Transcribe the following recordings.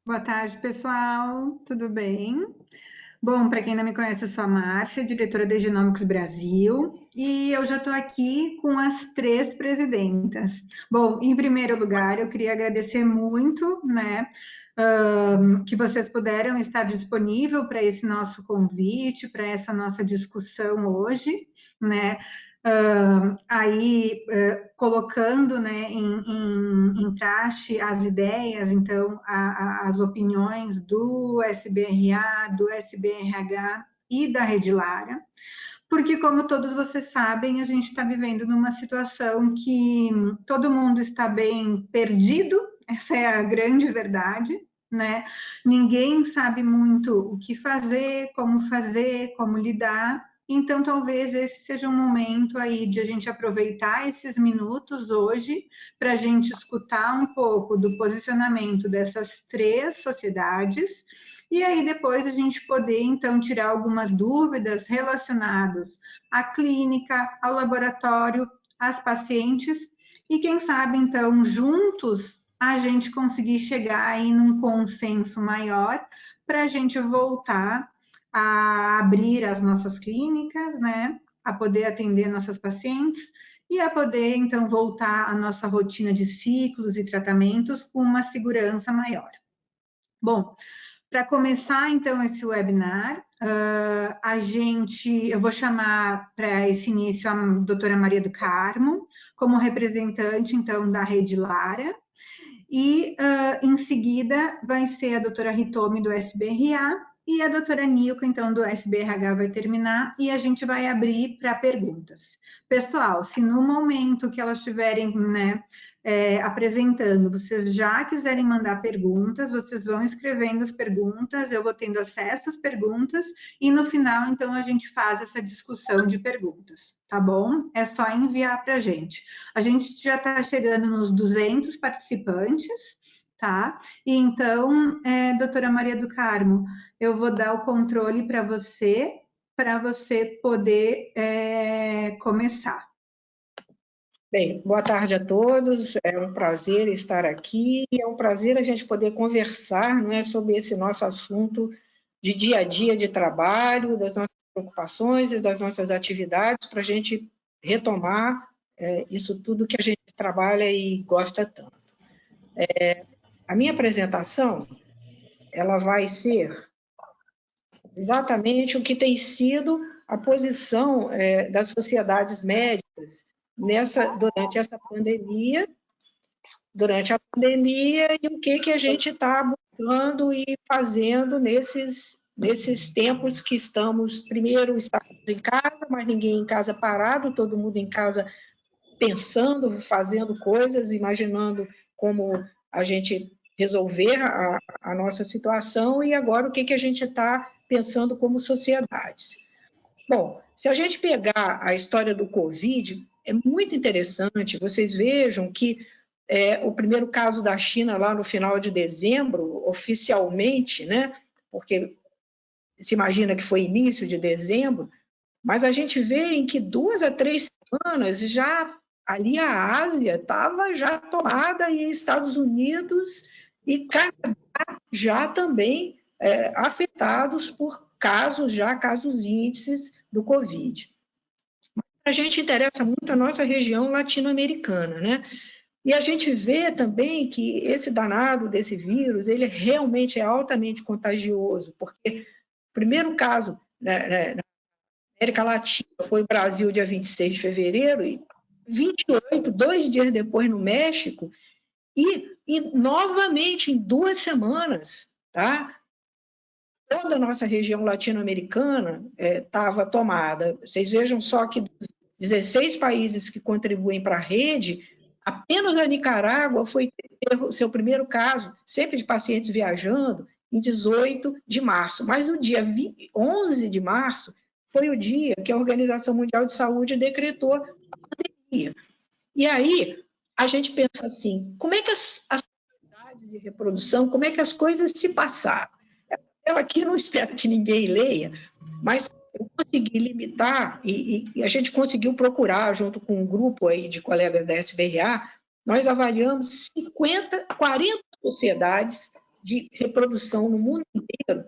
Boa tarde, pessoal. Tudo bem? Bom, para quem não me conhece, eu sou a Márcia, diretora da Genomics Brasil, e eu já estou aqui com as três presidentas. Bom, em primeiro lugar, eu queria agradecer muito, né, que vocês puderam estar disponível para esse nosso convite, para essa nossa discussão hoje, né? Colocando, né, em praxe as ideias, então, as opiniões do SBRA, do SBRH e da Rede Lara, porque, como todos vocês sabem, a gente está vivendo numa situação que todo mundo está bem perdido, essa é a grande verdade, né? Ninguém sabe muito o que fazer, como lidar. Então, talvez esse seja um momento aí de a gente aproveitar esses minutos hoje para a gente escutar um pouco do posicionamento dessas três sociedades e aí depois a gente poder, então, tirar algumas dúvidas relacionadas à clínica, ao laboratório, às pacientes e quem sabe, então, juntos a gente conseguir chegar aí num consenso maior para a gente voltar a abrir as nossas clínicas, né? A poder atender nossas pacientes e a poder, então, voltar à nossa rotina de ciclos e tratamentos com uma segurança maior. Bom, para começar, então, esse webinar, eu vou chamar para esse início a doutora Maria do Carmo, como representante, então, da Rede Lara, e, em seguida, vai ser a doutora Hitomi, do SBRA, e a doutora Nilka, então, do SBRH, vai terminar, e a gente vai abrir para perguntas. Pessoal, se no momento que elas estiverem, né, apresentando, vocês já quiserem mandar perguntas, vocês vão escrevendo as perguntas, eu vou tendo acesso às perguntas, e no final, então, a gente faz essa discussão de perguntas, tá bom? É só enviar para a gente. A gente já está chegando nos 200 participantes, tá? E então, doutora Maria do Carmo, eu vou dar o controle para você poder começar. Bem, boa tarde a todos, é um prazer estar aqui, é um prazer a gente poder conversar, não é, sobre esse nosso assunto de dia a dia de trabalho, das nossas preocupações e das nossas atividades, para a gente retomar isso tudo que a gente trabalha e gosta tanto. A minha apresentação, ela vai ser exatamente o que tem sido a posição das sociedades médicas durante a pandemia e o que a gente está buscando e fazendo nesses tempos que estamos em casa, mas ninguém em casa parado, todo mundo em casa pensando, fazendo coisas, imaginando como a gente resolver a nossa situação e agora o que a gente está pensando como sociedades. Bom, se a gente pegar a história do Covid, é muito interessante, vocês vejam que o primeiro caso da China lá no final de dezembro, oficialmente, né, porque se imagina que foi início de dezembro, mas a gente vê em que 2 a 3 semanas já ali a Ásia estava já tomada e Estados Unidos e Canadá já também afetados por casos índices do Covid. A gente interessa muito a nossa região latino-americana, né? E a gente vê também que esse danado desse vírus, ele realmente é altamente contagioso, porque o primeiro caso na América Latina foi o Brasil, dia 26 de fevereiro, e 28, 2 dias depois no México, e novamente em 2 semanas, tá? Toda a nossa região latino-americana estava tomada. Vocês vejam só que dos 16 países que contribuem para a rede, apenas a Nicarágua foi ter o seu primeiro caso, sempre de pacientes viajando, em 18 de março. Mas no dia 11 de março foi o dia que a Organização Mundial de Saúde decretou a pandemia. E aí a gente pensa assim, como é que as sociedades de reprodução, como é que as coisas se passaram? Eu aqui não espero que ninguém leia, mas eu consegui limitar e a gente conseguiu procurar, junto com um grupo aí de colegas da SBRA, nós avaliamos 40 sociedades de reprodução no mundo inteiro,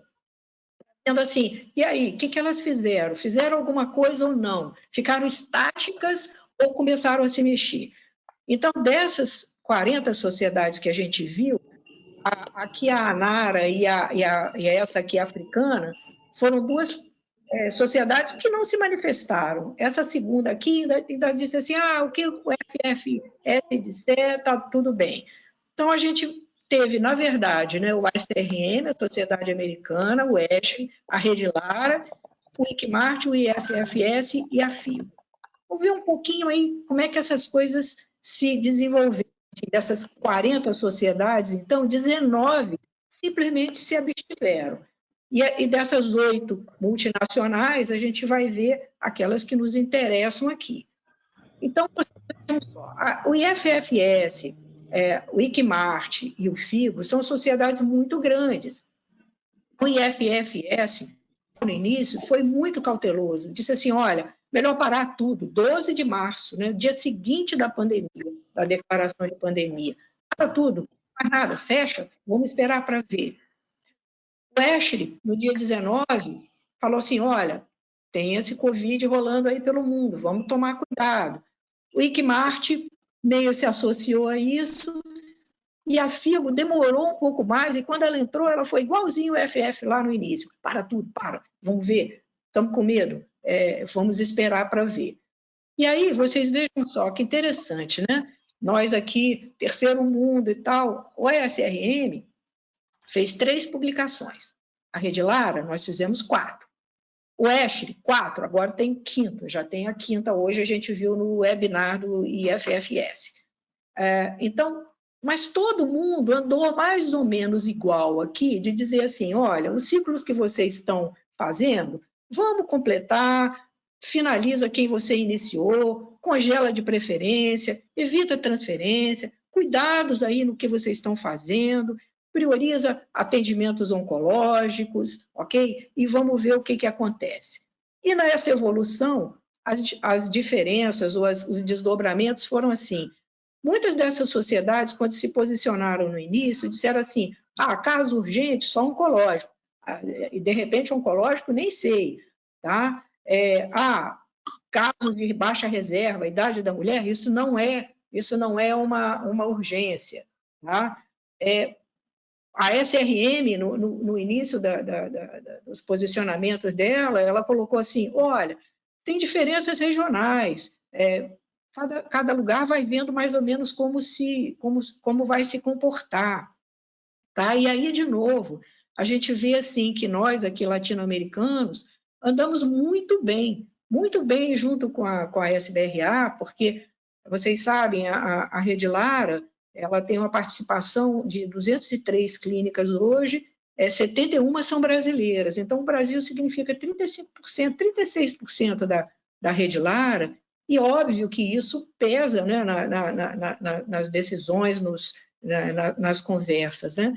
dizendo assim, e aí, o que elas fizeram? Fizeram alguma coisa ou não? Ficaram estáticas ou começaram a se mexer? Então, dessas 40 sociedades que a gente viu, aqui a ANARA e essa aqui africana, foram duas sociedades que não se manifestaram. Essa segunda aqui ainda disse assim, o que o FFS disser, está tudo bem. Então, a gente teve, na verdade, né, o ASTRM, a Sociedade Americana, o ESH, a Rede Lara, o ICMART, o IFFS e a FIO. Vamos ver um pouquinho aí como é que essas coisas se desenvolveram. Dessas 40 sociedades, então, 19 simplesmente se abstiveram. E dessas 8 multinacionais, a gente vai ver aquelas que nos interessam aqui. Então, vejam só, o IFFS, o ICMART e o FIGO são sociedades muito grandes. O IFFS, no início, foi muito cauteloso. Disse assim, olha, melhor parar tudo. 12 de março, né, dia seguinte da pandemia, da declaração de pandemia. Para tudo, não faz nada, fecha, vamos esperar para ver. O Escher, no dia 19, falou assim, olha, tem esse Covid rolando aí pelo mundo, vamos tomar cuidado. O ICMART meio se associou a isso, e a FIGO demorou um pouco mais, e quando ela entrou, ela foi igualzinho o FF lá no início. Para tudo, vamos ver, estamos com medo, vamos esperar para ver. E aí, vocês vejam só que interessante, né? Nós aqui, terceiro mundo e tal, o ESRM fez 3 publicações. A Rede Lara, nós fizemos 4. O Escher, 4, agora tem quinta, já tem a quinta, hoje a gente viu no webinar do IFFS. Então, mas todo mundo andou mais ou menos igual aqui, de dizer assim, olha, os ciclos que vocês estão fazendo, vamos completar, finaliza quem você iniciou, congela de preferência, evita transferência, cuidados aí no que vocês estão fazendo, prioriza atendimentos oncológicos, ok? E vamos ver o que acontece. E nessa evolução, as diferenças ou os desdobramentos foram assim. Muitas dessas sociedades, quando se posicionaram no início, disseram assim, caso urgente, só oncológico. E, de repente, oncológico, nem sei. Tá? Casos de baixa reserva, idade da mulher, isso não é uma urgência. Tá? A SRM, no início dos posicionamentos dela, ela colocou assim, olha, tem diferenças regionais, cada lugar vai vendo mais ou menos como vai se comportar. Tá? E aí, de novo, a gente vê assim que nós, aqui latino-americanos, andamos muito bem junto com a SBRA, porque, vocês sabem, a Rede Lara, ela tem uma participação de 203 clínicas hoje, 71 são brasileiras. Então, o Brasil significa 35%, 36% da Rede Lara, e óbvio que isso pesa, né, nas decisões, nas conversas. Né?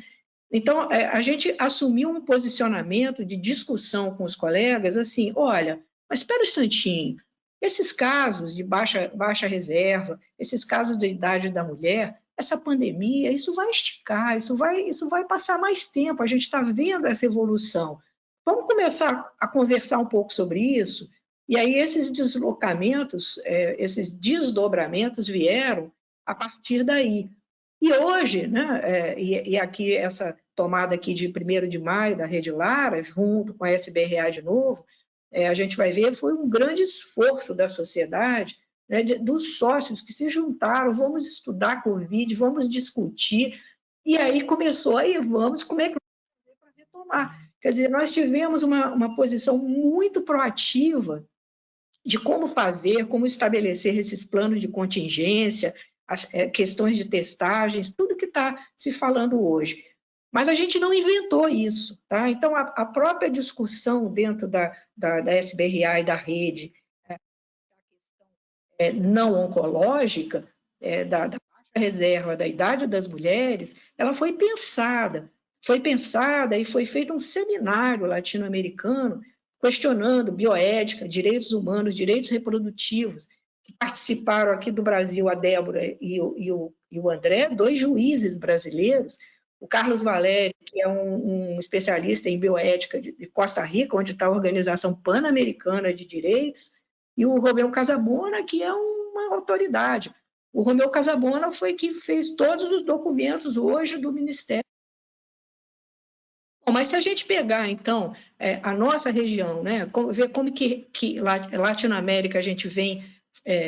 Então, a gente assumiu um posicionamento de discussão com os colegas, assim, olha, mas espera um instantinho, esses casos de baixa reserva, esses casos de idade da mulher, essa pandemia, isso vai esticar, isso vai passar mais tempo, a gente está vendo essa evolução. Vamos começar a conversar um pouco sobre isso, e aí esses deslocamentos, esses desdobramentos vieram a partir daí. E hoje, né, e aqui essa tomada aqui de 1º de maio da Rede Lara, junto com a SBRA de novo, a gente vai ver, foi um grande esforço da sociedade, né, dos sócios que se juntaram, vamos estudar Covid, vamos discutir, e aí começou, como é que vamos fazer para retomar? Quer dizer, nós tivemos uma posição muito proativa de como fazer, como estabelecer esses planos de contingência, as questões de testagens, tudo que está se falando hoje. Mas a gente não inventou isso. Tá? Então, a própria discussão dentro da SBRA e da rede não oncológica, da baixa reserva, da idade das mulheres, ela foi pensada e foi feito um seminário latino-americano questionando bioética, direitos humanos, direitos reprodutivos, que participaram aqui do Brasil a Débora e o André, 2 juízes brasileiros. o Carlos Valério, que é um especialista em bioética de Costa Rica, onde está a Organização Pan-Americana de Direitos, e o Romeu Casabona, que é uma autoridade. O Romeu Casabona foi que fez todos os documentos hoje do Ministério. Bom, mas se a gente pegar, então, a nossa região, né, ver como que Latinoamérica a gente vem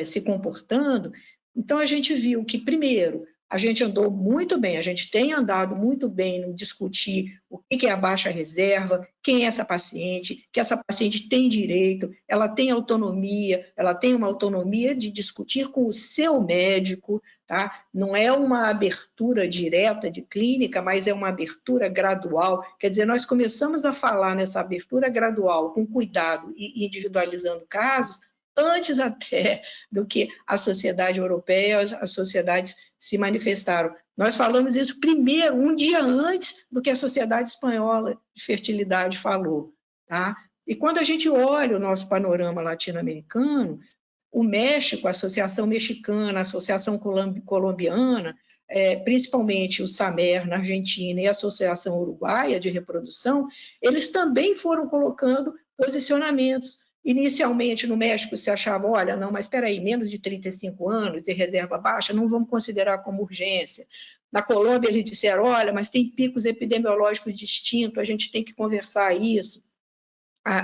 se comportando, então a gente viu que, primeiro, a gente andou muito bem, a gente tem andado muito bem no discutir o que é a baixa reserva, quem é essa paciente, que essa paciente tem direito, ela tem autonomia, ela tem uma autonomia de discutir com o seu médico, tá? Não é uma abertura direta de clínica, mas é uma abertura gradual. Quer dizer, nós começamos a falar nessa abertura gradual, com cuidado e individualizando casos, antes até do que a sociedade europeia, as sociedades se manifestaram. Nós falamos isso primeiro, um dia antes do que a Sociedade Espanhola de Fertilidade falou. Tá? E quando a gente olha o nosso panorama latino-americano, o México, a Associação Mexicana, a Associação Colombiana, principalmente o SAMER na Argentina e a Associação Uruguaia de Reprodução, eles também foram colocando posicionamentos. Inicialmente, no México, se achava, olha, não, mas espera aí, menos de 35 anos e reserva baixa, não vamos considerar como urgência. Na Colômbia, eles disseram, olha, mas tem picos epidemiológicos distintos, a gente tem que conversar isso.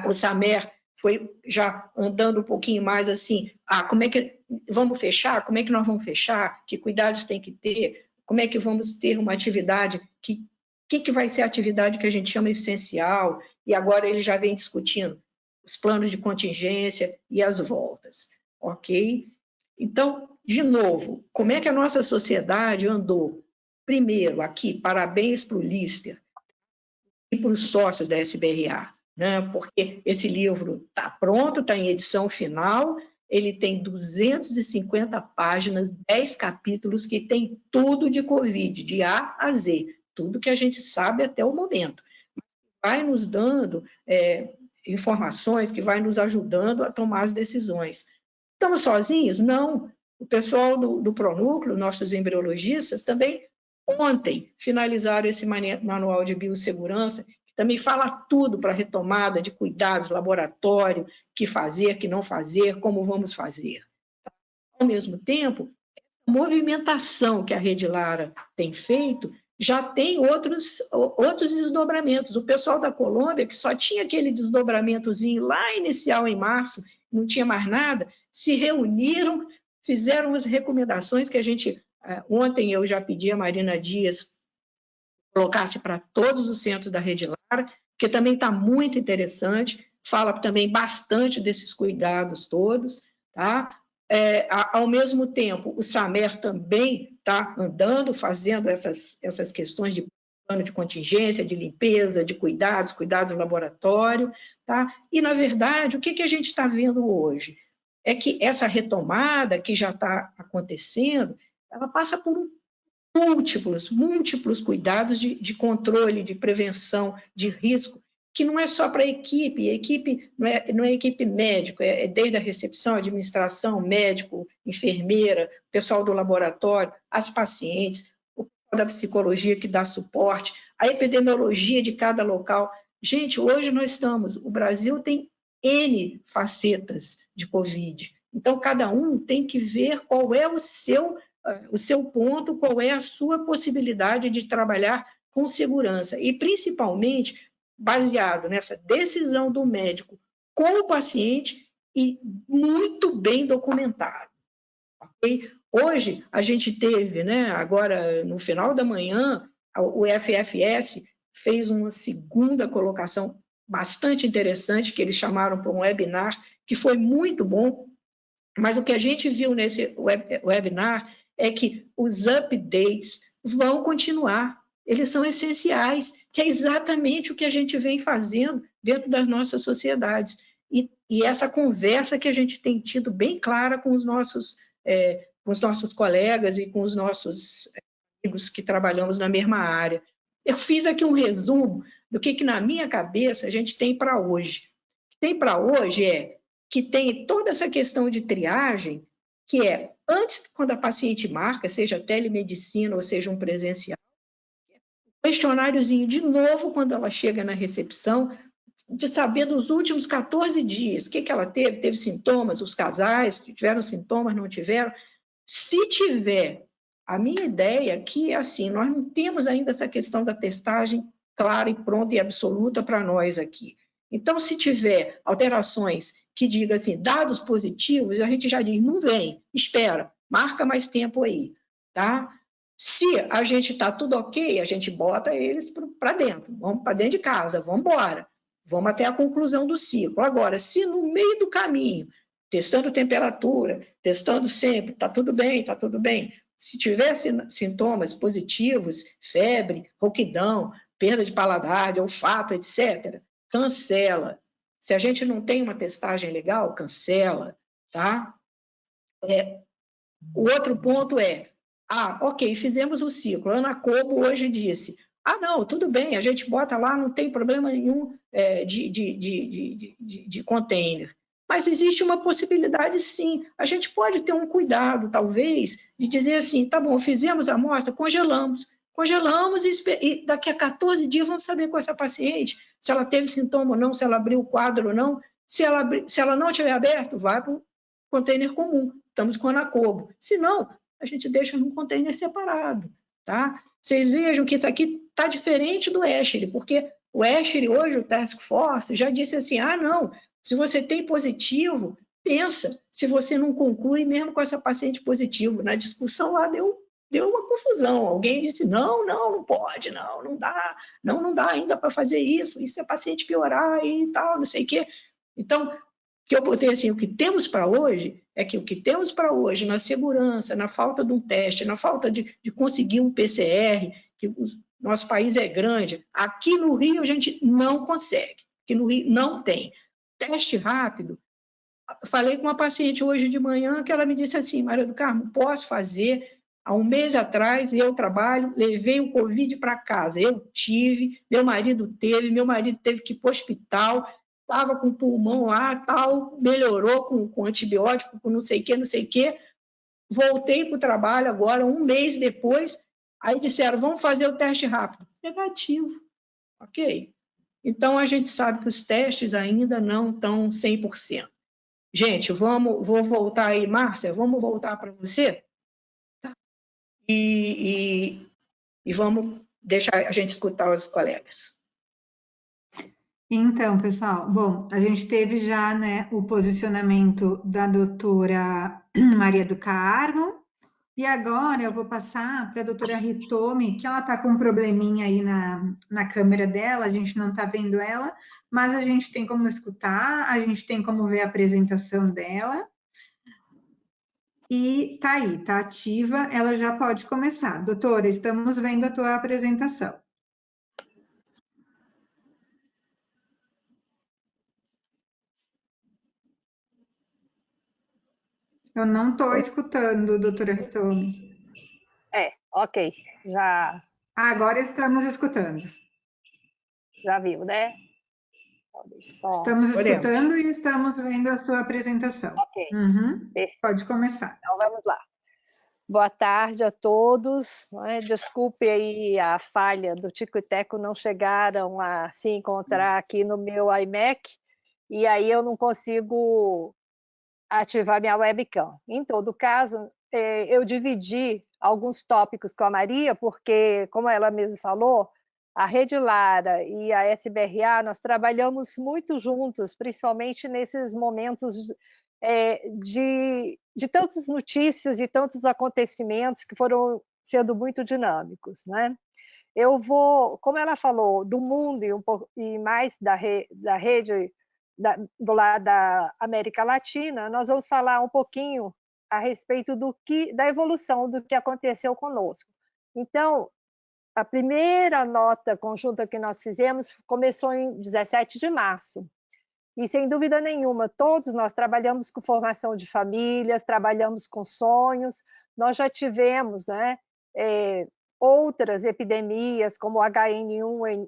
O SAMER foi já andando um pouquinho mais assim, como é que vamos fechar? Como é que nós vamos fechar? Que cuidados tem que ter? Como é que vamos ter uma atividade? Que vai ser a atividade que a gente chama essencial? E agora ele já vem discutindo os planos de contingência e as voltas, ok? Então, de novo, como é que a nossa sociedade andou? Primeiro, aqui, parabéns para o Lister e para os sócios da SBRA, né? Porque esse livro está pronto, está em edição final, ele tem 250 páginas, 10 capítulos, que tem tudo de Covid, de A a Z, tudo que a gente sabe até o momento. Vai nos dando informações, que vai nos ajudando a tomar as decisões. Estamos sozinhos? Não. O pessoal do Pronúcleo, nossos embriologistas, também ontem finalizaram esse manual de biossegurança, que também fala tudo para a retomada de cuidados, laboratório, que fazer, que não fazer, como vamos fazer. Ao mesmo tempo, a movimentação que a Rede Lara tem feito já tem outros desdobramentos. O pessoal da Colômbia, que só tinha aquele desdobramentozinho lá inicial em março, não tinha mais nada, se reuniram, fizeram as recomendações que a gente... Ontem eu já pedi a Marina Dias colocasse para todos os centros da Rede Lara, que também está muito interessante, fala também bastante desses cuidados todos, tá? Ao mesmo tempo, o SAMER também está andando, fazendo essas questões de plano de contingência, de limpeza, de cuidados no laboratório, tá? E, na verdade, o que a gente está vendo hoje? É que essa retomada que já está acontecendo, ela passa por múltiplos cuidados de controle, de prevenção, de risco, que não é só para a equipe não é equipe médico, é desde a recepção, administração, médico, enfermeira, pessoal do laboratório, as pacientes, o pessoal da psicologia que dá suporte, a epidemiologia de cada local. Gente, hoje o Brasil tem N facetas de Covid, então cada um tem que ver qual é o seu ponto, qual é a sua possibilidade de trabalhar com segurança e, principalmente, baseado nessa decisão do médico com o paciente e muito bem documentado. Okay? Hoje, a gente teve, né, agora no final da manhã, o FFS fez uma segunda colocação bastante interessante, que eles chamaram para um webinar, que foi muito bom, mas o que a gente viu nesse webinar é que os updates vão continuar, eles são essenciais, que é exatamente o que a gente vem fazendo dentro das nossas sociedades. E essa conversa que a gente tem tido bem clara com os nossos colegas e com os nossos amigos que trabalhamos na mesma área. Eu fiz aqui um resumo do que na minha cabeça a gente tem para hoje. O que tem para hoje é que tem toda essa questão de triagem, que é, antes, quando a paciente marca, seja telemedicina ou seja um presencial, o questionáriozinho de novo quando ela chega na recepção, de saber dos últimos 14 dias, o que ela teve, teve sintomas, os casais tiveram sintomas, não tiveram. Se tiver, a minha ideia aqui é assim, nós não temos ainda essa questão da testagem clara e pronta e absoluta para nós aqui. Então, se tiver alterações que digam assim, dados positivos, a gente já diz, não vem, espera, marca mais tempo aí, tá? Se a gente está tudo ok, a gente bota eles para dentro, vamos para dentro de casa, vamos embora, vamos até a conclusão do ciclo. Agora, se no meio do caminho, testando temperatura, testando sempre, está tudo bem, está tudo bem. Se tiver sintomas positivos, febre, rouquidão, perda de paladar, de olfato, etc., cancela. Se a gente não tem uma testagem legal, cancela, tá? O outro ponto é, ok, fizemos o ciclo. A Ana Cobo hoje disse, não, tudo bem, a gente bota lá, não tem problema nenhum de container. Mas existe uma possibilidade, sim. A gente pode ter um cuidado, talvez, de dizer assim, tá bom, fizemos a amostra, congelamos e daqui a 14 dias vamos saber com essa paciente se ela teve sintoma ou não, se ela abriu o quadro ou não. Se ela não tiver aberto, vai para o container comum. Estamos com a Ana Cobo. Se não, a gente deixa num container separado, tá? Vocês vejam que isso aqui está diferente do Escher, porque o Escher hoje, o Task Force, já disse assim, não, se você tem positivo, pensa se você não conclui mesmo com essa paciente positivo. Na discussão lá deu uma confusão. Alguém disse, não pode, não dá, não dá ainda para fazer isso, e se a paciente piorar e tal, não sei o quê. Então, que eu botei assim, o que temos para hoje é que o que temos para hoje na segurança, na falta de um teste, na falta de conseguir um PCR, que o nosso país é grande, aqui no Rio a gente não consegue, aqui no Rio não tem. Teste rápido, falei com uma paciente hoje de manhã que ela me disse assim, Maria do Carmo, posso fazer? Há um mês atrás, eu trabalho, levei o Covid para casa, eu tive, meu marido teve que ir para o hospital, estava com o pulmão lá, tal, melhorou com antibiótico, com não sei o quê, voltei para o trabalho agora, um mês depois, aí disseram, vamos fazer o teste rápido. Negativo, ok? Então, a gente sabe que os testes ainda não estão 100%. Gente, vou voltar aí, Márcia, vamos voltar para você? E vamos deixar a gente escutar os colegas. Então, pessoal, bom, a gente teve já, né, o posicionamento da doutora Maria do Carmo, e agora eu vou passar para a doutora Hitomi, que ela está com um probleminha aí na câmera dela, a gente não está vendo ela, mas a gente tem como escutar, a gente tem como ver a apresentação dela, e tá aí, tá ativa, ela já pode começar. Doutora, estamos vendo a tua apresentação. Eu não estou escutando, doutora Hitomi. Ok, já... Agora estamos escutando. Já viu, né? Estamos escutando e estamos vendo a sua apresentação. Ok. Pode começar. Então, vamos lá. Boa tarde a todos. Desculpe aí a falha do Tico e Teco, não chegaram a se encontrar aqui no meu iMac, e aí eu não consigo ativar minha webcam. Em todo caso, eu dividi alguns tópicos com a Maria, porque, como ela mesma falou, a Rede Lara e a SBRA, nós trabalhamos muito juntos, principalmente nesses momentos de tantas notícias e tantos acontecimentos que foram sendo muito dinâmicos, né? Eu vou, como ela falou, do mundo e mais da rede do lado da América Latina, nós vamos falar um pouquinho a respeito da evolução do que aconteceu conosco. Então, a primeira nota conjunta que nós fizemos começou em 17 de março. E, sem dúvida nenhuma, todos nós trabalhamos com formação de famílias, trabalhamos com sonhos, nós já tivemos, né, outras epidemias, como H1N1,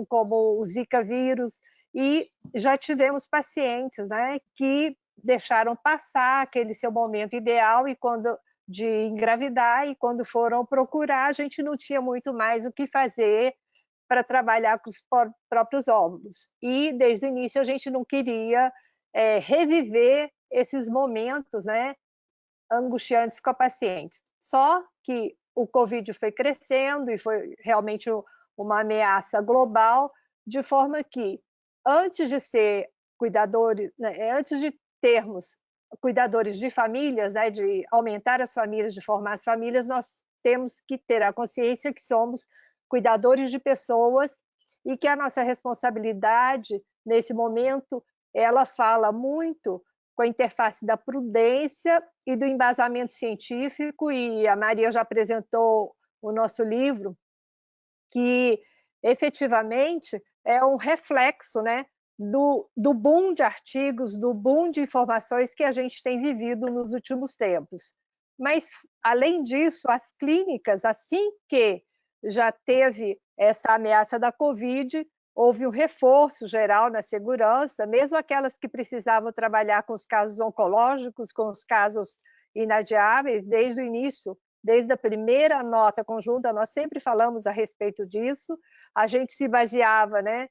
como o Zika vírus, e já tivemos pacientes, né, que deixaram passar aquele seu momento ideal e quando de engravidar, e quando foram procurar, a gente não tinha muito mais o que fazer para trabalhar com os próprios óvulos. E, desde o início, a gente não queria reviver esses momentos, né, angustiantes com a paciente. Só que o Covid foi crescendo e foi realmente uma ameaça global, de forma que, antes de ser cuidadores, né, antes de termos cuidadores de famílias, né, de aumentar as famílias, de formar as famílias, nós temos que ter a consciência que somos cuidadores de pessoas e que a nossa responsabilidade, nesse momento, ela fala muito com a interface da prudência e do embasamento científico, e a Maria já apresentou o nosso livro, que efetivamente é um reflexo, né, do boom de artigos, do boom de informações que a gente tem vivido nos últimos tempos. Mas, além disso, as clínicas, assim que já teve essa ameaça da Covid, houve um reforço geral na segurança, mesmo aquelas que precisavam trabalhar com os casos oncológicos, com os casos inadiáveis, desde o início, desde a primeira nota conjunta, nós sempre falamos a respeito disso, a gente se baseava, né,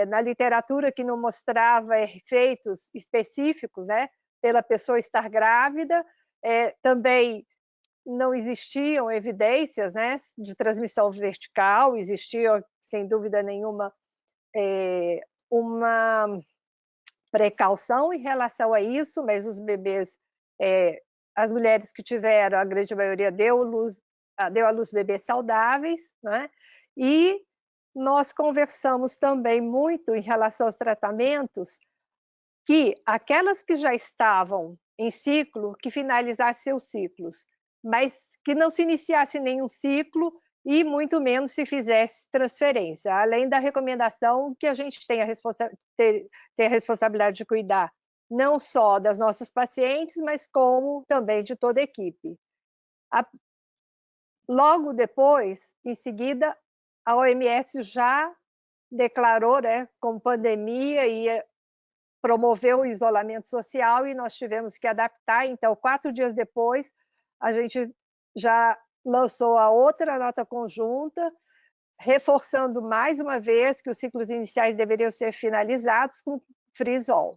na literatura que não mostrava efeitos específicos, né, pela pessoa estar grávida, também não existiam evidências, né, de transmissão vertical, existia, sem dúvida nenhuma, uma precaução em relação a isso, mas os bebês, as mulheres que tiveram, a grande maioria deu à luz bebês saudáveis, né? E nós conversamos também muito em relação aos tratamentos, que aquelas que já estavam em ciclo, que finalizassem seus ciclos, mas que não se iniciasse nenhum ciclo e muito menos se fizesse transferência, além da recomendação que a gente tem a responsabilidade de cuidar não só das nossas pacientes, mas como também de toda a equipe. Logo depois, em seguida, a OMS já declarou, né, como pandemia e promoveu o isolamento social, e nós tivemos que adaptar. Então, 4 dias depois, a gente já lançou a outra nota conjunta, reforçando mais uma vez que os ciclos iniciais deveriam ser finalizados com frisol.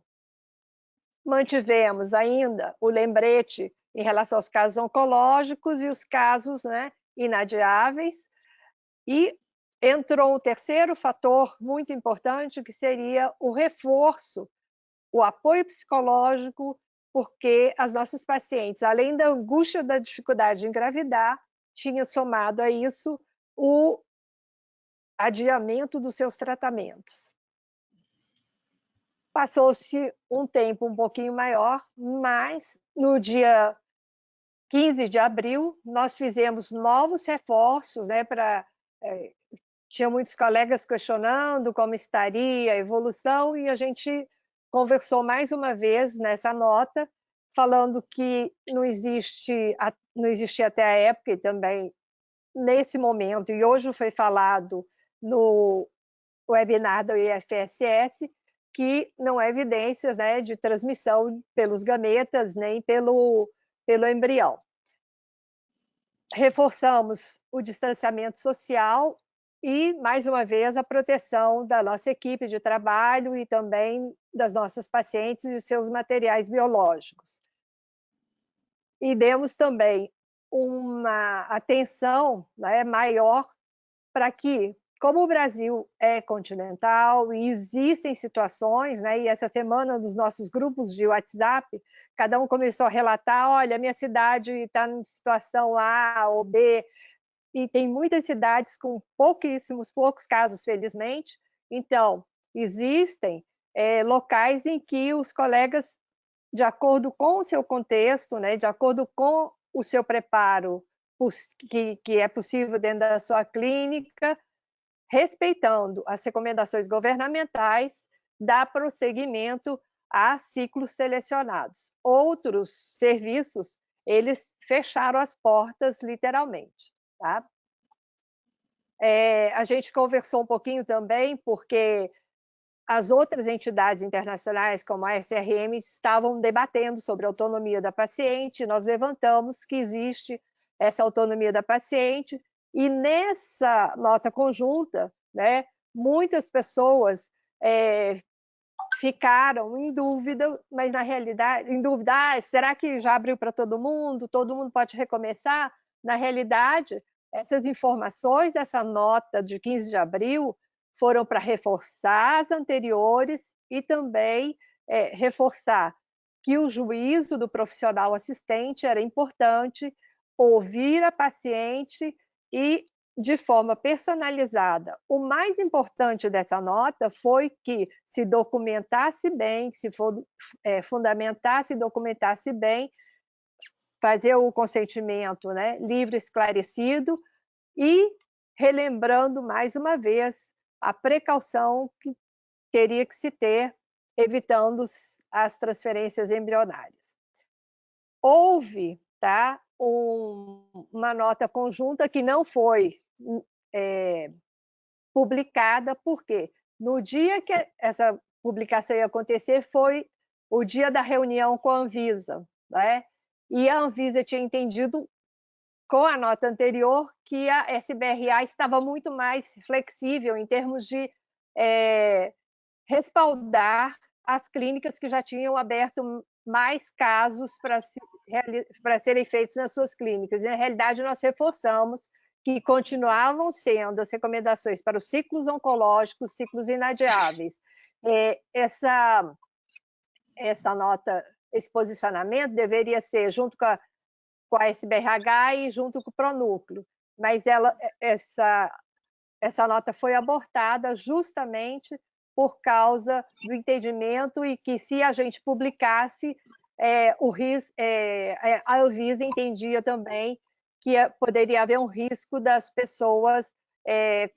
Mantivemos ainda o lembrete em relação aos casos oncológicos e os casos, né, inadiáveis, e entrou o terceiro fator muito importante, que seria o reforço, o apoio psicológico, porque as nossas pacientes, além da angústia da dificuldade de engravidar, tinha somado a isso o adiamento dos seus tratamentos. Passou-se um tempo um pouquinho maior, mas no dia 15 de abril nós fizemos novos reforços, né, tinha muitos colegas questionando como estaria a evolução, e a gente conversou mais uma vez nessa nota, falando que não existia até a época, e também nesse momento, e hoje foi falado no webinar da IFSS, que não há evidências, né, de transmissão pelos gametas, nem pelo embrião. Reforçamos o distanciamento social e, mais uma vez, a proteção da nossa equipe de trabalho e também das nossas pacientes e seus materiais biológicos. E demos também uma atenção, né, maior para que, como o Brasil é continental e existem situações, né, e essa semana nos nossos grupos de WhatsApp, cada um começou a relatar, olha, minha cidade está em situação A ou B, e tem muitas cidades com poucos casos, felizmente. Então, existem locais em que os colegas, de acordo com o seu contexto, né, de acordo com o seu preparo que é possível dentro da sua clínica, respeitando as recomendações governamentais, dá prosseguimento a ciclos selecionados. Outros serviços, eles fecharam as portas literalmente. Tá? A gente conversou um pouquinho também, porque as outras entidades internacionais, como a SRM, estavam debatendo sobre a autonomia da paciente. Nós levantamos que existe essa autonomia da paciente, e nessa nota conjunta, né, muitas pessoas ficaram em dúvida, mas na realidade, em dúvida, será que já abriu para todo mundo pode recomeçar? Na realidade, essas informações dessa nota de 15 de abril foram para reforçar as anteriores e também reforçar que o juízo do profissional assistente era importante, ouvir a paciente e de forma personalizada. O mais importante dessa nota foi que se documentasse bem, que se fundamentasse e documentasse bem, fazer o consentimento, né, livre, esclarecido, e relembrando mais uma vez a precaução que teria que se ter, evitando as transferências embrionárias. Houve, tá, uma nota conjunta que não foi publicada, porque no dia que essa publicação ia acontecer foi o dia da reunião com a Anvisa, né? E a Anvisa tinha entendido, com a nota anterior, que a SBRA estava muito mais flexível em termos de respaldar as clínicas que já tinham aberto mais casos para serem feitos nas suas clínicas. E, na realidade, nós reforçamos que continuavam sendo as recomendações para os ciclos oncológicos, ciclos inadiáveis. Essa nota, esse posicionamento deveria ser junto com a SBRH e junto com o Pronúcleo, mas essa nota foi abortada justamente por causa do entendimento e que, se a gente publicasse, a Anvisa entendia também que poderia haver um risco das pessoas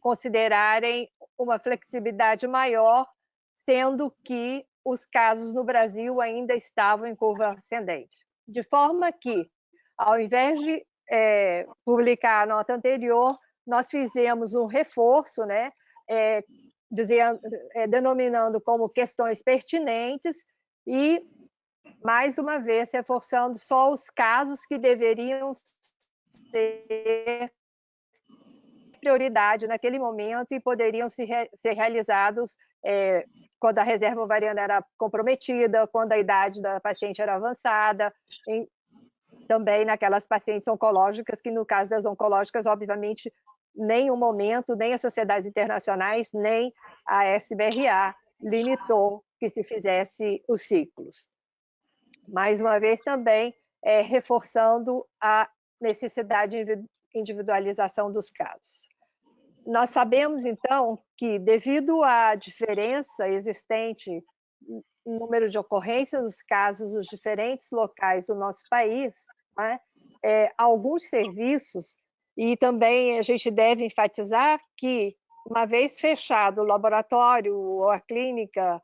considerarem uma flexibilidade maior, sendo que os casos no Brasil ainda estavam em curva ascendente. De forma que, ao invés de publicar a nota anterior, nós fizemos um reforço, né, denominando como questões pertinentes e, mais uma vez, reforçando só os casos que deveriam ser prioridade naquele momento e poderiam ser realizados quando a reserva ovariana era comprometida, quando a idade da paciente era avançada, também naquelas pacientes oncológicas, que no caso das oncológicas, obviamente, nem o momento, nem as sociedades internacionais, nem a SBRA limitou que se fizesse os ciclos. Mais uma vez, também reforçando a necessidade de individualização dos casos. Nós sabemos, então, que, devido à diferença existente no número de ocorrências dos casos nos diferentes locais do nosso país, né, alguns serviços, e também a gente deve enfatizar que, uma vez fechado o laboratório ou a clínica,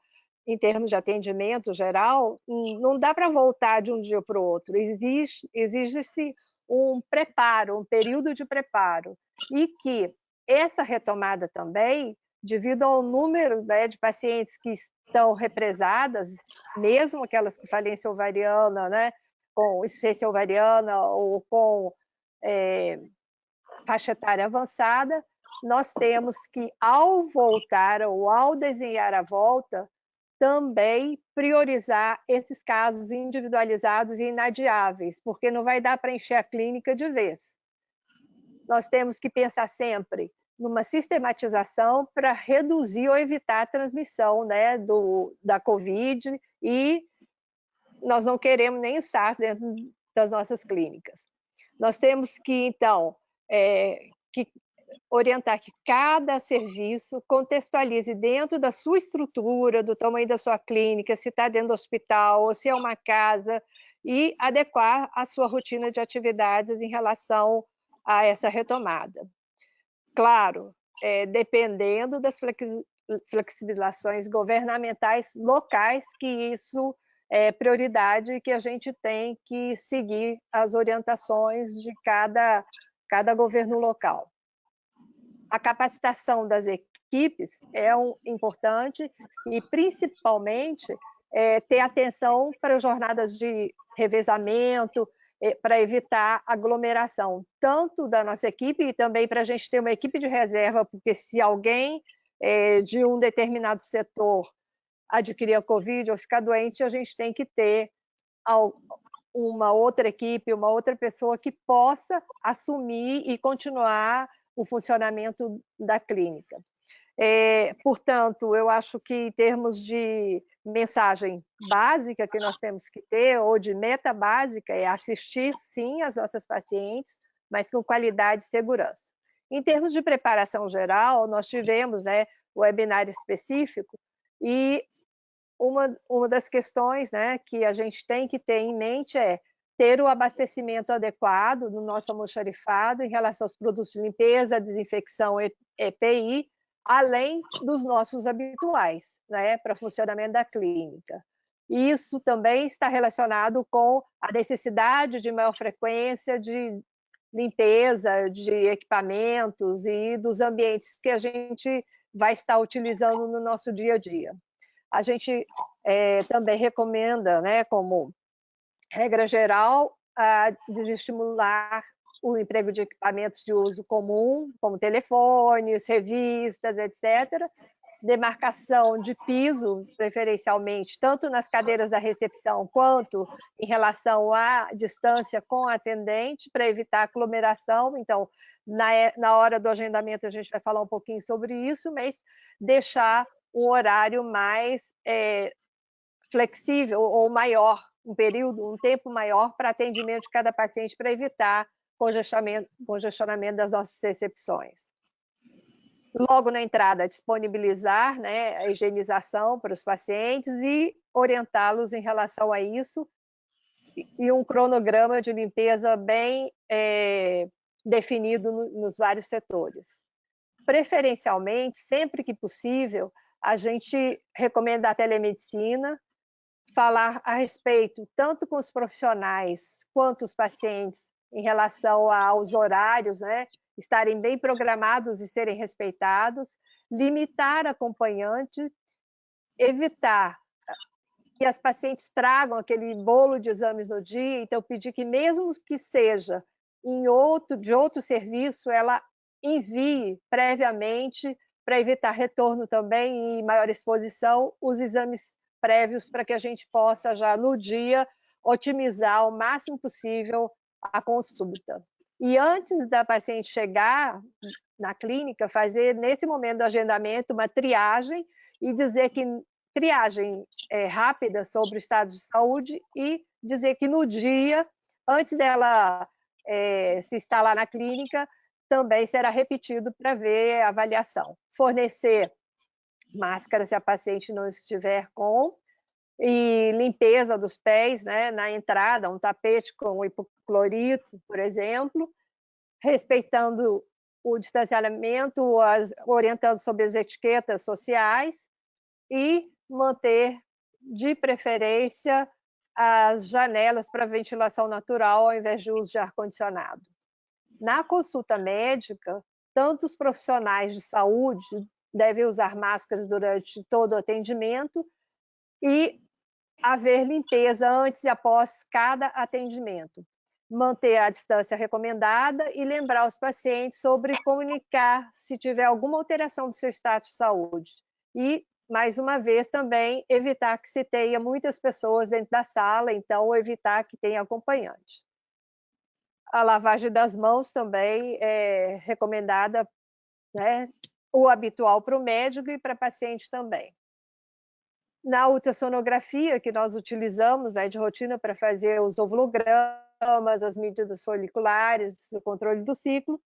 em termos de atendimento geral, não dá para voltar de um dia para o outro. Exige-se um preparo, um período de preparo, e que essa retomada também, devido ao número, né, de pacientes que estão represadas, mesmo aquelas com falência ovariana, né, com insuficiência ovariana ou com faixa etária avançada, nós temos que, ao voltar ou ao desenhar a volta, também priorizar esses casos individualizados e inadiáveis, porque não vai dar para encher a clínica de vez. Nós temos que pensar sempre numa sistematização para reduzir ou evitar a transmissão, né, da Covid, e nós não queremos nem estar dentro das nossas clínicas. Nós temos que, então, orientar que cada serviço contextualize dentro da sua estrutura, do tamanho da sua clínica, se está dentro do hospital ou se é uma casa, e adequar a sua rotina de atividades em relação a essa retomada. Claro, dependendo das flexibilizações governamentais locais, que isso é prioridade e que a gente tem que seguir as orientações de cada governo local. A capacitação das equipes é importante e, principalmente, ter atenção para as jornadas de revezamento, para evitar aglomeração, tanto da nossa equipe e também para a gente ter uma equipe de reserva, porque se alguém de um determinado setor adquirir a Covid ou ficar doente, a gente tem que ter uma outra equipe, uma outra pessoa que possa assumir e continuar o funcionamento da clínica. Portanto, eu acho que em termos de mensagem básica que nós temos que ter, ou de meta básica, é assistir, sim, as nossas pacientes, mas com qualidade e segurança. Em termos de preparação geral, nós tivemos, né, o webinar específico, e uma das questões, né, que a gente tem que ter em mente é ter o abastecimento adequado no nosso almoxarifado em relação aos produtos de limpeza, desinfecção e EPI, além dos nossos habituais, né, para funcionamento da clínica. Isso também está relacionado com a necessidade de maior frequência de limpeza de equipamentos e dos ambientes que a gente vai estar utilizando no nosso dia a dia. A gente também recomenda, né, como regra geral, desestimular o emprego de equipamentos de uso comum, como telefones, revistas, etc. Demarcação de piso, preferencialmente, tanto nas cadeiras da recepção quanto em relação à distância com o atendente, para evitar aglomeração. Então, na hora do agendamento, a gente vai falar um pouquinho sobre isso, mas deixar um horário mais flexível ou maior, um tempo maior para atendimento de cada paciente, para evitar congestionamento das nossas recepções. Logo na entrada, disponibilizar, né, a higienização para os pacientes e orientá-los em relação a isso, e um cronograma de limpeza bem definido nos vários setores. Preferencialmente, sempre que possível, a gente recomenda a telemedicina, falar a respeito tanto com os profissionais quanto os pacientes em relação aos horários, né, estarem bem programados e serem respeitados, limitar acompanhante, evitar que as pacientes tragam aquele bolo de exames no dia, então pedir que mesmo que seja de outro serviço, ela envie previamente, para evitar retorno também e maior exposição, os exames prévios, para que a gente possa já no dia otimizar o máximo possível a consulta. E antes da paciente chegar na clínica, fazer nesse momento do agendamento uma triagem e dizer que triagem rápida sobre o estado de saúde e dizer que no dia, antes dela se instalar na clínica, também será repetido para ver a avaliação. Fornecer máscara se a paciente não estiver com, e limpeza dos pés, né, na entrada, um tapete com hipoclorito, por exemplo, respeitando o distanciamento, orientando sobre as etiquetas sociais e manter, de preferência, as janelas para ventilação natural ao invés de uso de ar-condicionado. Na consulta médica, tanto os profissionais de saúde devem usar máscaras durante todo o atendimento e haver limpeza antes e após cada atendimento. Manter a distância recomendada e lembrar os pacientes sobre comunicar se tiver alguma alteração do seu estado de saúde. E, mais uma vez, também evitar que se tenha muitas pessoas dentro da sala, então evitar que tenha acompanhante. A lavagem das mãos também é recomendada, né, o habitual para o médico e para a paciente também. Na ultrassonografia, que nós utilizamos, né, de rotina para fazer os ovulogramas, as medidas foliculares, o controle do ciclo,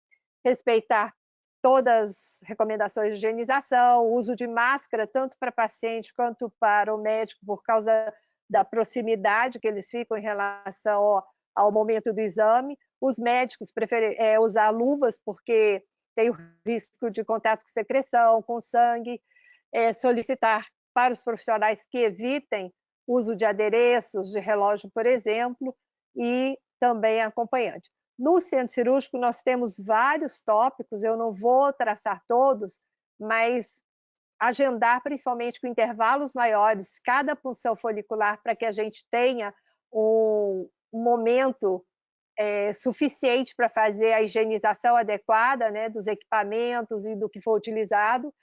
respeitar todas as recomendações de higienização, o uso de máscara, tanto para paciente quanto para o médico, por causa da proximidade que eles ficam em relação ao momento do exame. Os médicos preferem usar luvas, porque tem o risco de contato com secreção, com sangue, solicitar para os profissionais que evitem uso de adereços, de relógio, por exemplo, e também acompanhante. No centro cirúrgico, nós temos vários tópicos, eu não vou traçar todos, mas agendar, principalmente com intervalos maiores, cada punção folicular, para que a gente tenha um momento suficiente para fazer a higienização adequada, né, dos equipamentos e do que for utilizado.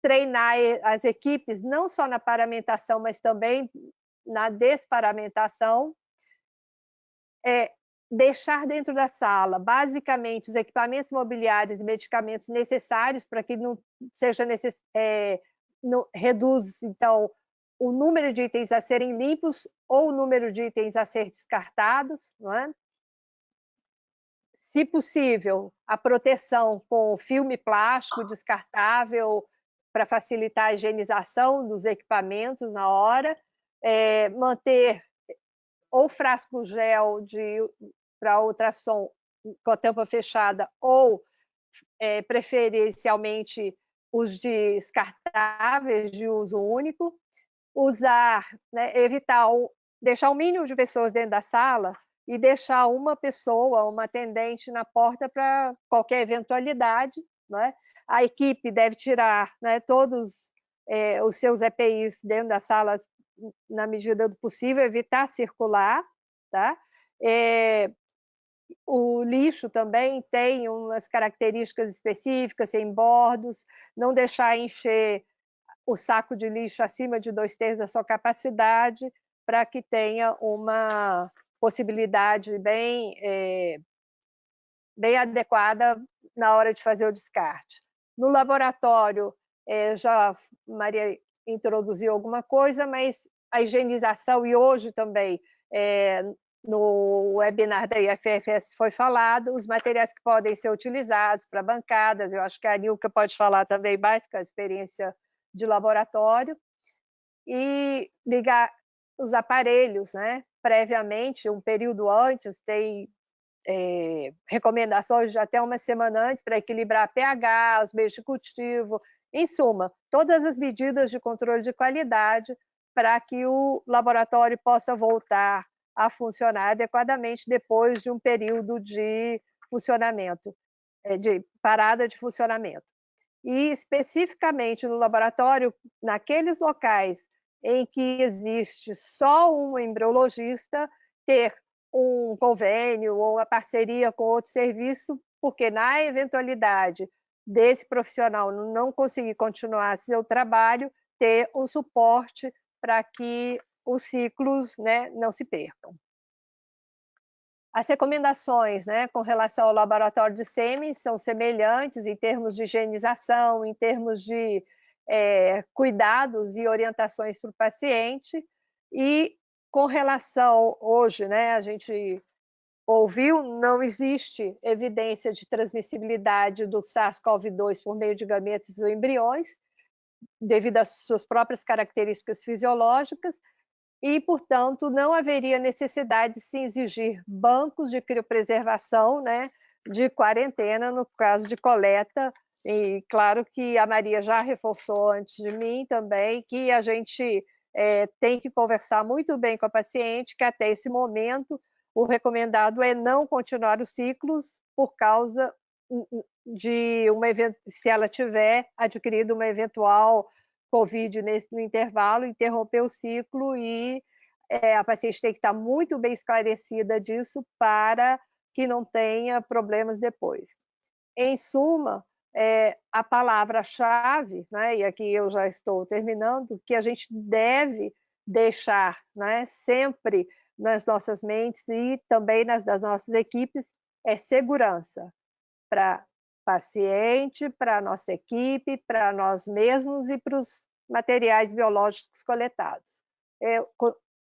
Treinar as equipes, não só na paramentação, mas também na desparamentação. Deixar dentro da sala, basicamente, os equipamentos mobiliários e medicamentos necessários para que não seja reduz, então, o número de itens a serem limpos ou o número de itens a ser descartados, não é? Se possível, a proteção com filme plástico descartável para facilitar a higienização dos equipamentos na hora, manter ou frasco gel para ultrassom com a tampa fechada ou preferencialmente os descartáveis de uso único, usar, né, evitar deixar o mínimo de pessoas dentro da sala e deixar uma pessoa, uma atendente na porta para qualquer eventualidade, né? A equipe deve tirar, né, todos os seus EPIs dentro das salas na medida do possível, evitar circular, tá? O lixo também tem umas características específicas, sem bordos, não deixar encher o saco de lixo acima de 2/3 da sua capacidade, para que tenha uma possibilidade bem adequada na hora de fazer o descarte. No laboratório, já Maria introduziu alguma coisa, mas a higienização, e hoje também, no webinar da IFFS foi falado, os materiais que podem ser utilizados para bancadas, eu acho que a Nilka pode falar também mais, com a experiência de laboratório, e ligar os aparelhos, né, previamente, um período antes, tem recomendações de até uma semana antes para equilibrar pH, os meios de cultivo, em suma, todas as medidas de controle de qualidade para que o laboratório possa voltar a funcionar adequadamente depois de um período de funcionamento, de parada de funcionamento. E especificamente no laboratório, naqueles locais em que existe só um embriologista, ter um convênio ou uma parceria com outro serviço, porque na eventualidade desse profissional não conseguir continuar seu trabalho, ter um suporte para que os ciclos, né, não se percam. As recomendações, né, com relação ao laboratório de sêmen são semelhantes em termos de higienização, em termos de cuidados e orientações para o paciente. E com relação, hoje, né, a gente ouviu, não existe evidência de transmissibilidade do SARS-CoV-2 por meio de gametas ou embriões, devido às suas próprias características fisiológicas, e, portanto, não haveria necessidade de se exigir bancos de criopreservação, né, de quarentena, no caso de coleta. E claro que a Maria já reforçou antes de mim também que a gente tem que conversar muito bem com a paciente, que até esse momento o recomendado é não continuar os ciclos por causa de se ela tiver adquirido uma eventual COVID no intervalo, interromper o ciclo, e a paciente tem que estar muito bem esclarecida disso para que não tenha problemas depois. Em suma, a palavra-chave, né, e aqui eu já estou terminando, que a gente deve deixar, né, sempre nas nossas mentes e também das nossas equipes, é segurança para paciente, para a nossa equipe, para nós mesmos e para os materiais biológicos coletados. Eu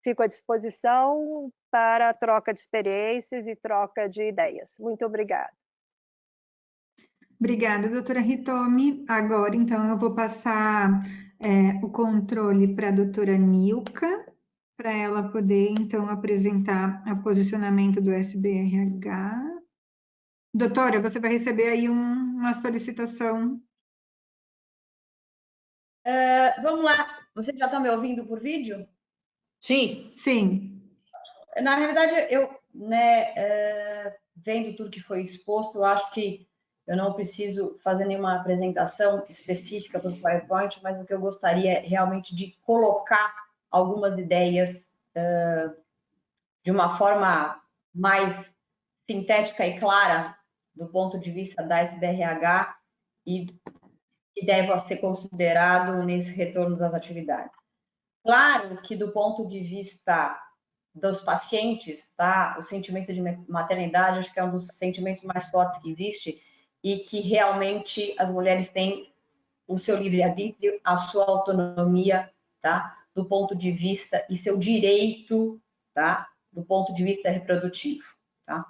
fico à disposição para troca de experiências e troca de ideias. Muito obrigada. Obrigada, doutora Hitomi. Agora, então, eu vou passar o controle para a doutora Nilka, para ela poder, então, apresentar o posicionamento do SBRH. Doutora, você vai receber aí uma solicitação. Vamos lá. Você já está me ouvindo por vídeo? Sim. Sim. Na realidade, eu, né, vendo tudo que foi exposto, eu acho que eu não preciso fazer nenhuma apresentação específica para o PowerPoint, mas o que eu gostaria é realmente de colocar algumas ideias de uma forma mais sintética e clara do ponto de vista da SBRH e que deve ser considerado nesse retorno das atividades. Claro que do ponto de vista dos pacientes, tá? O sentimento de maternidade, acho que é um dos sentimentos mais fortes que existe e que realmente as mulheres têm o seu livre-arbítrio, a sua autonomia, tá? Do ponto de vista e seu direito, tá? Do ponto de vista reprodutivo, tá?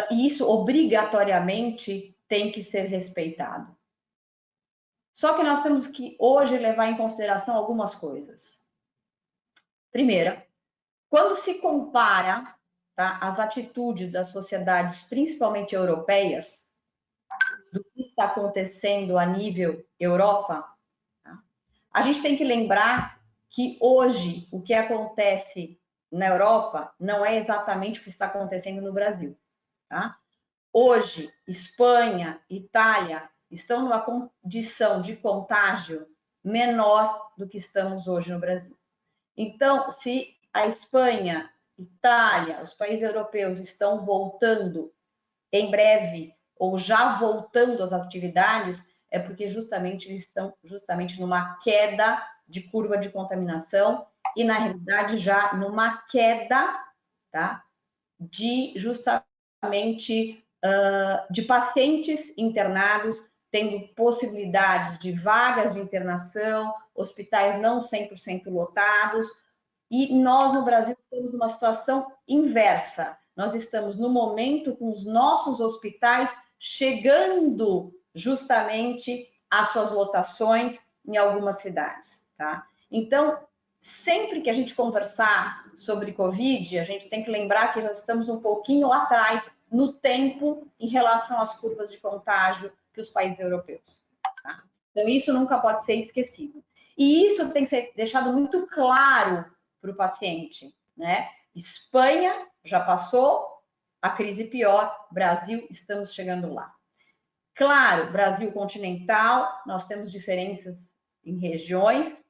E isso obrigatoriamente tem que ser respeitado. Só que nós temos que hoje levar em consideração algumas coisas. Primeira, quando se compara, tá, as atitudes das sociedades, principalmente europeias, do que está acontecendo a nível Europa, tá, a gente tem que lembrar que hoje o que acontece na Europa não é exatamente o que está acontecendo no Brasil. Tá? Hoje, Espanha, Itália estão numa condição de contágio menor do que estamos hoje no Brasil. Então, se a Espanha, Itália, os países europeus estão voltando em breve ou já voltando às atividades, é porque justamente eles estão numa queda de curva de contaminação e, na realidade, já numa queda, tá, de justamente de pacientes internados, tendo possibilidades de vagas de internação, hospitais não 100% lotados, e nós no Brasil estamos numa situação inversa. Nós estamos no momento com os nossos hospitais chegando justamente às suas lotações em algumas cidades, tá? Então, sempre que a gente conversar sobre Covid, a gente tem que lembrar que nós estamos um pouquinho atrás no tempo em relação às curvas de contágio que os países europeus. Tá? Então, isso nunca pode ser esquecido. E isso tem que ser deixado muito claro para o paciente, né? Espanha já passou a crise pior, Brasil, estamos chegando lá. Claro, Brasil continental, nós temos diferenças em regiões,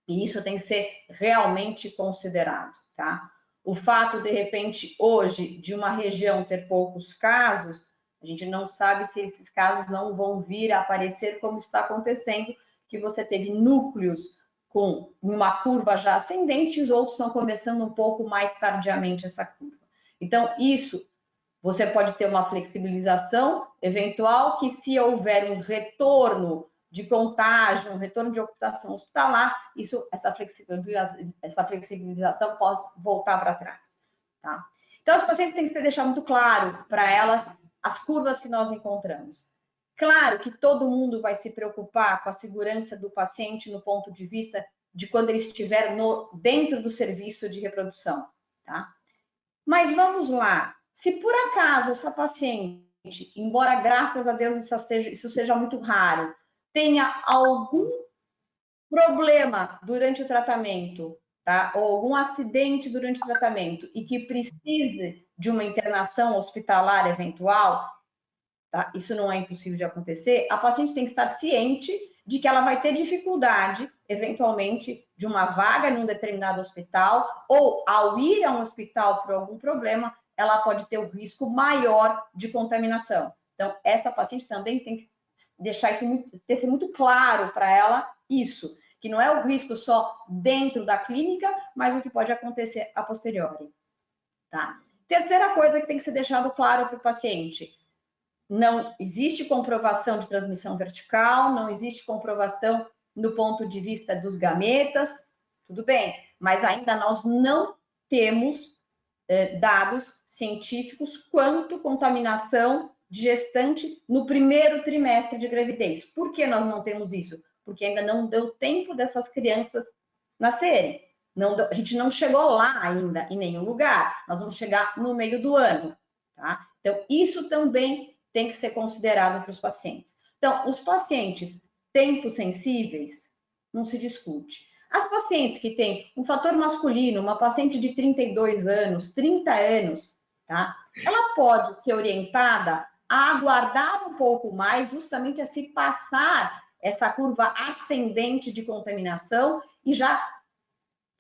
e isso tem que ser realmente considerado, tá? O fato, de repente, hoje, de uma região ter poucos casos, a gente não sabe se esses casos não vão vir a aparecer como está acontecendo, que você teve núcleos com uma curva já ascendente e os outros estão começando um pouco mais tardiamente essa curva. Então, isso, você pode ter uma flexibilização eventual que, se houver um retorno de contágio, um retorno de ocupação hospitalar, essa flexibilização pode voltar para trás. Tá? Então, os pacientes têm que ser deixado muito claro para elas as curvas que nós encontramos. Claro que todo mundo vai se preocupar com a segurança do paciente no ponto de vista de quando ele estiver dentro do serviço de reprodução. Tá? Mas vamos lá, se por acaso essa paciente, embora graças a Deus isso seja muito raro, tenha algum problema durante o tratamento, tá? Ou algum acidente durante o tratamento e que precise de uma internação hospitalar eventual, tá? Isso não é impossível de acontecer, a paciente tem que estar ciente de que ela vai ter dificuldade, eventualmente, de uma vaga em um determinado hospital, ou ao ir a um hospital por algum problema, ela pode ter um risco maior de contaminação. Então, essa paciente também tem que deixar isso ter muito claro para ela, isso, que não é o risco só dentro da clínica, mas o que pode acontecer a posteriori. Tá? Terceira coisa que tem que ser deixado claro para o paciente: não existe comprovação de transmissão vertical, não existe comprovação do ponto de vista dos gametas, tudo bem, mas ainda nós não temos dados científicos quanto contaminação de gestante no primeiro trimestre de gravidez. Por que nós não temos isso? Porque ainda não deu tempo dessas crianças nascerem. A gente não chegou lá ainda em nenhum lugar. Nós vamos chegar no meio do ano. Tá? Então, isso também tem que ser considerado para os pacientes. Então, os pacientes tempos sensíveis, não se discute. As pacientes que têm um fator masculino, uma paciente de 32 anos, 30 anos, tá? Ela pode ser orientada a aguardar um pouco mais, justamente a se passar essa curva ascendente de contaminação e já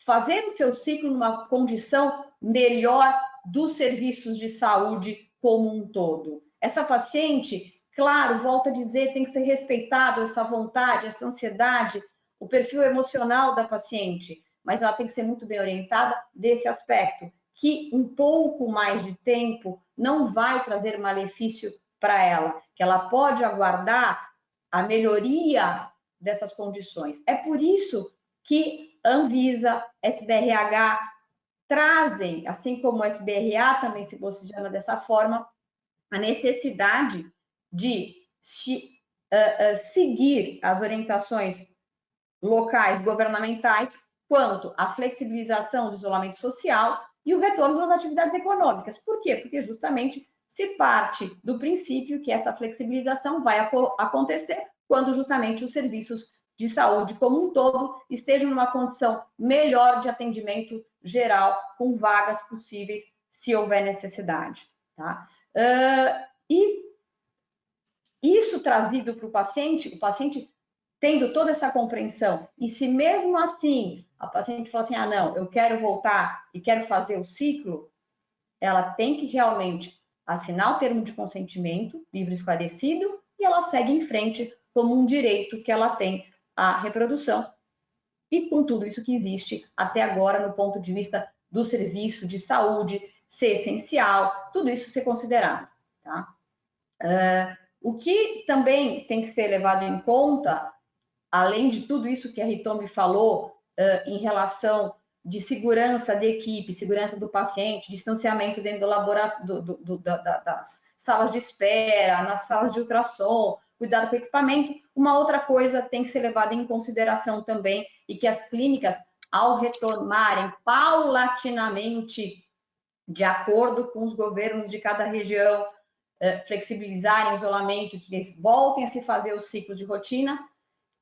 fazer o seu ciclo numa condição melhor dos serviços de saúde como um todo. Essa paciente, claro, volto a dizer, tem que ser respeitado essa vontade, essa ansiedade, o perfil emocional da paciente, mas ela tem que ser muito bem orientada desse aspecto, que um pouco mais de tempo não vai trazer malefício para ela, que ela pode aguardar a melhoria dessas condições. É por isso que Anvisa, SBRH trazem, assim como o SBRA também se posiciona dessa forma, a necessidade de seguir as orientações locais governamentais quanto à flexibilização do isolamento social e o retorno das atividades econômicas. Por quê? Porque justamente se parte do princípio que essa flexibilização vai acontecer quando justamente os serviços de saúde como um todo estejam numa condição melhor de atendimento geral, com vagas possíveis, se houver necessidade. Tá? E isso trazido para o paciente tendo toda essa compreensão, e se mesmo assim a paciente fala assim, ah, não, eu quero voltar e quero fazer o ciclo, ela tem que realmente assinar o termo de consentimento, livre e esclarecido, e ela segue em frente como um direito que ela tem à reprodução, e com tudo isso que existe até agora no ponto de vista do serviço de saúde ser essencial, tudo isso ser considerado. Tá? O que também tem que ser levado em conta, além de tudo isso que a Hitomi falou em relação de segurança da equipe, segurança do paciente, distanciamento dentro do laboratório, das salas de espera, nas salas de ultrassom, cuidado com o equipamento, uma outra coisa tem que ser levada em consideração também, e que as clínicas, ao retomarem paulatinamente, de acordo com os governos de cada região, flexibilizarem o isolamento, que eles voltem a se fazer o ciclo de rotina,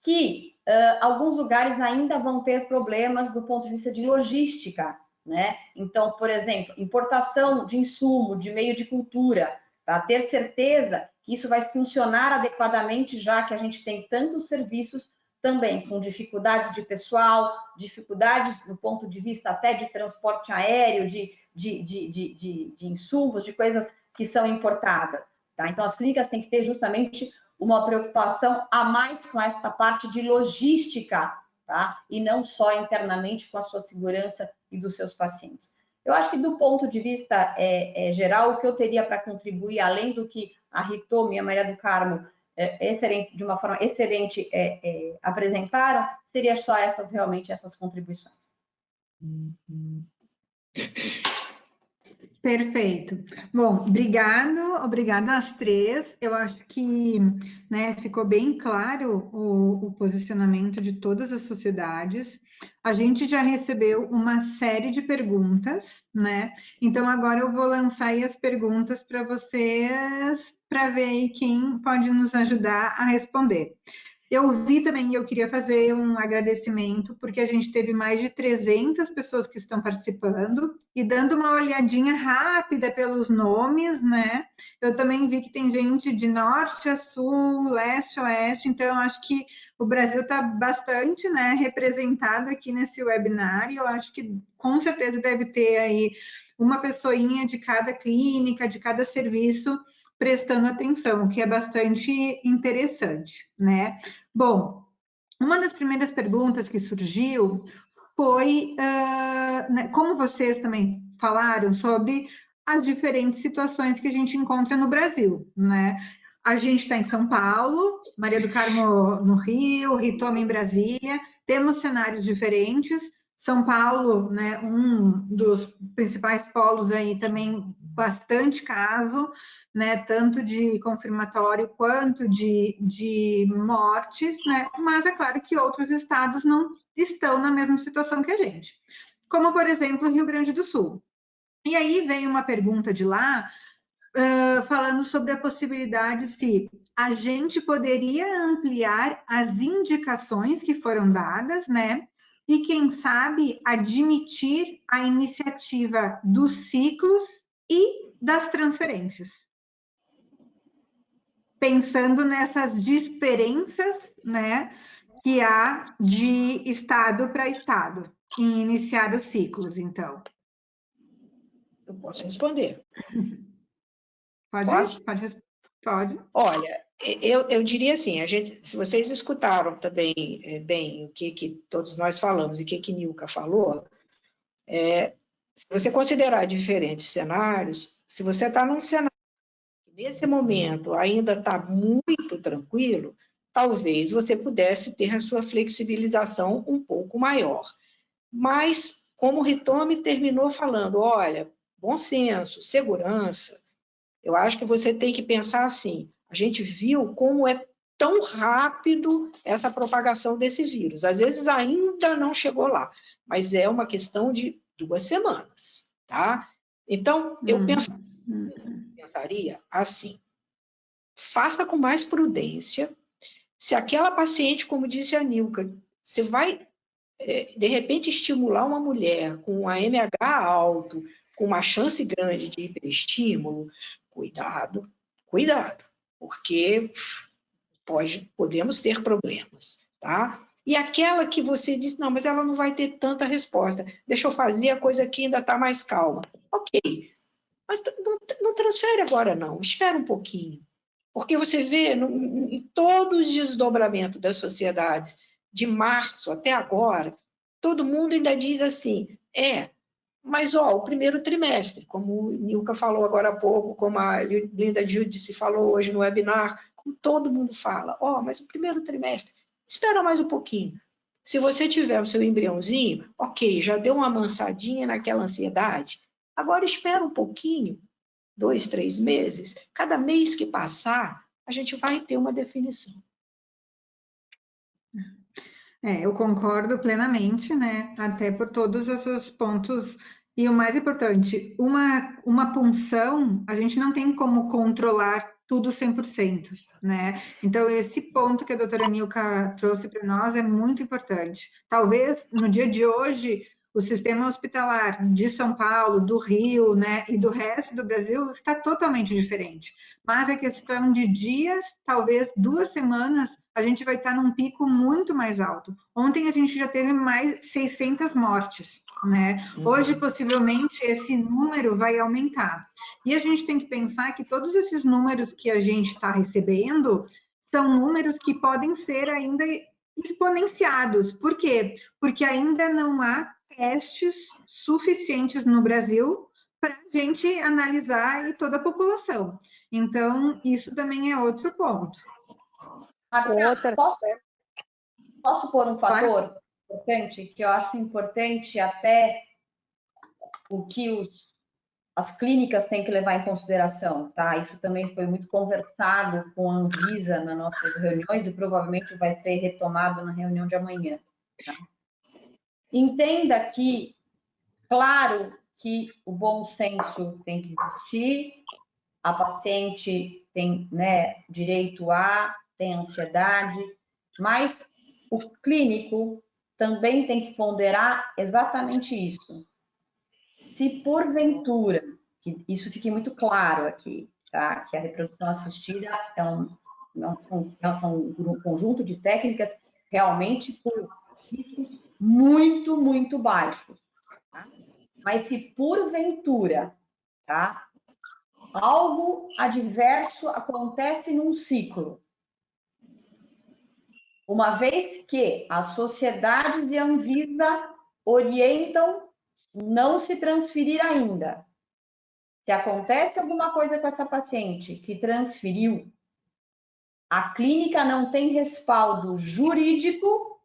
que alguns lugares ainda vão ter problemas do ponto de vista de logística, né? Então, por exemplo, importação de insumo, de meio de cultura, para ter certeza que isso vai funcionar adequadamente, já que a gente tem tantos serviços também com dificuldades de pessoal, dificuldades do ponto de vista até de transporte aéreo, de insumos, de coisas que são importadas. Tá? Então, as clínicas têm que ter justamente uma preocupação a mais com esta parte de logística, tá? E não só internamente com a sua segurança e dos seus pacientes. Eu acho que do ponto de vista geral, o que eu teria para contribuir, além do que a Hitomi e a Maria do Carmo, de uma forma excelente, apresentaram, seria só realmente essas contribuições. Perfeito. Bom, obrigada às três. Eu acho que, né, ficou bem claro o posicionamento de todas as sociedades. A gente já recebeu uma série de perguntas, né? Então agora eu vou lançar aí as perguntas para vocês, para ver aí quem pode nos ajudar a responder. Eu vi também, eu queria fazer um agradecimento, porque a gente teve mais de 300 pessoas que estão participando, e dando uma olhadinha rápida pelos nomes, né? Eu também vi que tem gente de norte a sul, leste a oeste, então eu acho que o Brasil está bastante, né, representado aqui nesse webinar, e eu acho que com certeza deve ter aí uma pessoinha de cada clínica, de cada serviço, prestando atenção, o que é bastante interessante, né? Bom, uma das primeiras perguntas que surgiu foi, né, como vocês também falaram sobre as diferentes situações que a gente encontra no Brasil, né? A gente está em São Paulo, Maria do Carmo no Rio, Hitomi em Brasília, temos cenários diferentes. São Paulo, né, um dos principais polos aí também, bastante caso, né, tanto de confirmatório quanto de mortes, né, mas é claro que outros estados não estão na mesma situação que a gente, como, por exemplo, o Rio Grande do Sul. E aí vem uma pergunta de lá, falando sobre a possibilidade se a gente poderia ampliar as indicações que foram dadas, né, e quem sabe admitir a iniciativa dos ciclos e das transferências. Pensando nessas diferenças, né, que há de estado para estado, em iniciar os ciclos, então. Eu posso responder. Pode. Olha, eu diria assim, se vocês escutaram também bem o que todos nós falamos e o que Nilka falou, se você considerar diferentes cenários, se você está num cenário que nesse momento ainda está muito tranquilo, talvez você pudesse ter a sua flexibilização um pouco maior. Mas, como o Hitomi terminou falando, olha, bom senso, segurança, eu acho que você tem que pensar assim, a gente viu como é tão rápido essa propagação desse vírus. Às vezes ainda não chegou lá, mas é uma questão de 2 semanas, tá? Então, eu pensaria assim, faça com mais prudência. Se aquela paciente, como disse a Nilka, você vai, de repente, estimular uma mulher com um AMH alto, com uma chance grande de hiperestímulo, cuidado, porque podemos ter problemas, tá? E aquela que você disse, não, mas ela não vai ter tanta resposta, deixa eu fazer a coisa que ainda está mais calma. Ok, mas não transfere agora não, espera um pouquinho. Porque você vê em todos os desdobramentos das sociedades, de março até agora, todo mundo ainda diz assim, mas o primeiro trimestre, como o Nilka falou agora há pouco, como a Linda Giudice falou hoje no webinar, como todo mundo fala, mas o primeiro trimestre, espera mais um pouquinho. Se você tiver o seu embriãozinho, ok, já deu uma amansadinha naquela ansiedade, agora espera um pouquinho, 2, 3 meses, cada mês que passar, a gente vai ter uma definição. Eu concordo plenamente, né? Até por todos esses pontos. E o mais importante, uma punção, a gente não tem como controlar tudo 100%, né? Então, esse ponto que a doutora Nilka trouxe para nós é muito importante. Talvez, no dia de hoje, o sistema hospitalar de São Paulo, do Rio, né, e do resto do Brasil está totalmente diferente. Mas é questão de dias, talvez 2 semanas, a gente vai estar num pico muito mais alto. Ontem a gente já teve mais 600 mortes, né? Hoje, possivelmente, esse número vai aumentar. E a gente tem que pensar que todos esses números que a gente está recebendo são números que podem ser ainda exponenciados. Por quê? Porque ainda não há testes suficientes no Brasil para a gente analisar toda a população. Então, isso também é outro ponto. Marcia, posso pôr um fator importante, que eu acho importante até o que as clínicas têm que levar em consideração, tá? Isso também foi muito conversado com a Anvisa nas nossas reuniões e provavelmente vai ser retomado na reunião de amanhã. Tá? Entenda que, claro que o bom senso tem que existir, a paciente tem, né, direito tem ansiedade, mas o clínico também tem que ponderar exatamente isso. Se porventura, que isso fique muito claro aqui, tá? Que a reprodução assistida são um conjunto de técnicas realmente por riscos muito, muito baixos. Tá? Mas se porventura, tá? Algo adverso acontece num ciclo, uma vez que as sociedades e a Anvisa orientam não se transferir ainda. Se acontece alguma coisa com essa paciente que transferiu, a clínica não tem respaldo jurídico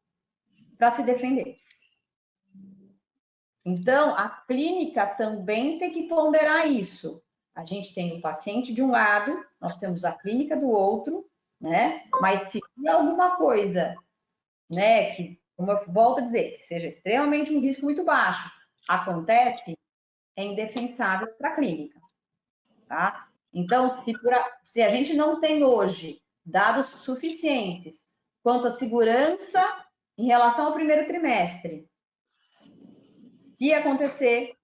para se defender. Então, a clínica também tem que ponderar isso. A gente tem o paciente de um lado, nós temos a clínica do outro, né? Mas se tem alguma coisa, né, que, como eu volto a dizer, que seja extremamente um risco muito baixo, acontece, é indefensável para a clínica, tá? Então, se a gente não tem hoje dados suficientes quanto à segurança em relação ao primeiro trimestre, se acontecer,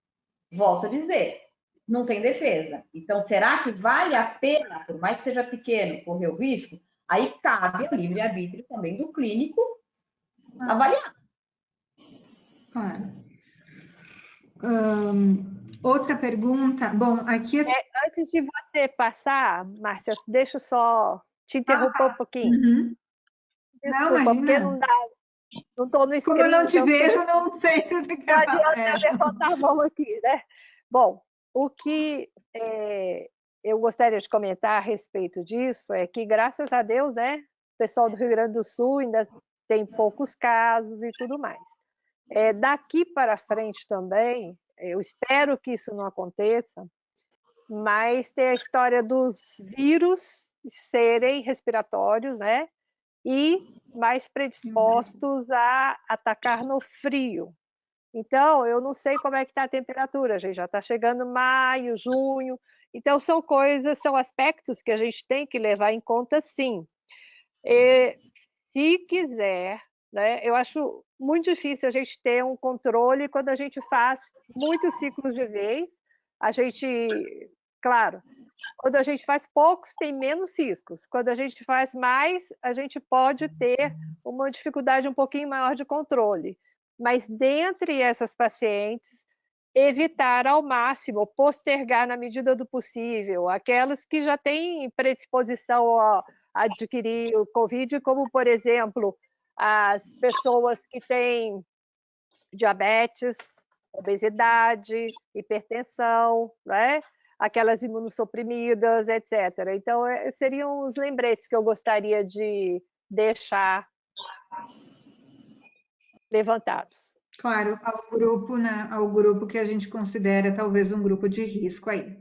volto a dizer, não tem defesa. Então, será que vale a pena, por mais que seja pequeno, correr o risco? Aí cabe ao livre-arbítrio também do clínico avaliar. Claro. Outra pergunta. Bom, aqui... Antes de você passar, Márcia, deixa eu só te interromper um pouquinho. Uhum. Desculpa, não, porque não dá, não estou no screen. Como eu não te então vejo, não sei se você quer não adianta levantar a mão aqui, né? Bom, o que eu gostaria de comentar a respeito disso é que, graças a Deus, né, o pessoal do Rio Grande do Sul ainda tem poucos casos e tudo mais. Daqui para frente também, eu espero que isso não aconteça, mas tem a história dos vírus serem respiratórios, né? E mais predispostos a atacar no frio. Então, eu não sei como é que está a temperatura, gente. Já está chegando maio, junho. Então, são aspectos que a gente tem que levar em conta, sim. E, se quiser, né, eu acho muito difícil a gente ter um controle quando a gente faz muitos ciclos de vez. A gente, claro, quando a gente faz poucos, tem menos riscos. Quando a gente faz mais, a gente pode ter uma dificuldade um pouquinho maior de controle. Mas, dentre essas pacientes, evitar ao máximo, postergar na medida do possível, aquelas que já têm predisposição a adquirir o Covid, como, por exemplo, as pessoas que têm diabetes, obesidade, hipertensão, né? Aquelas imunossuprimidas, etc. Então, seriam os lembretes que eu gostaria de deixar levantados. Claro, ao grupo, né, ao grupo que a gente considera talvez um grupo de risco aí.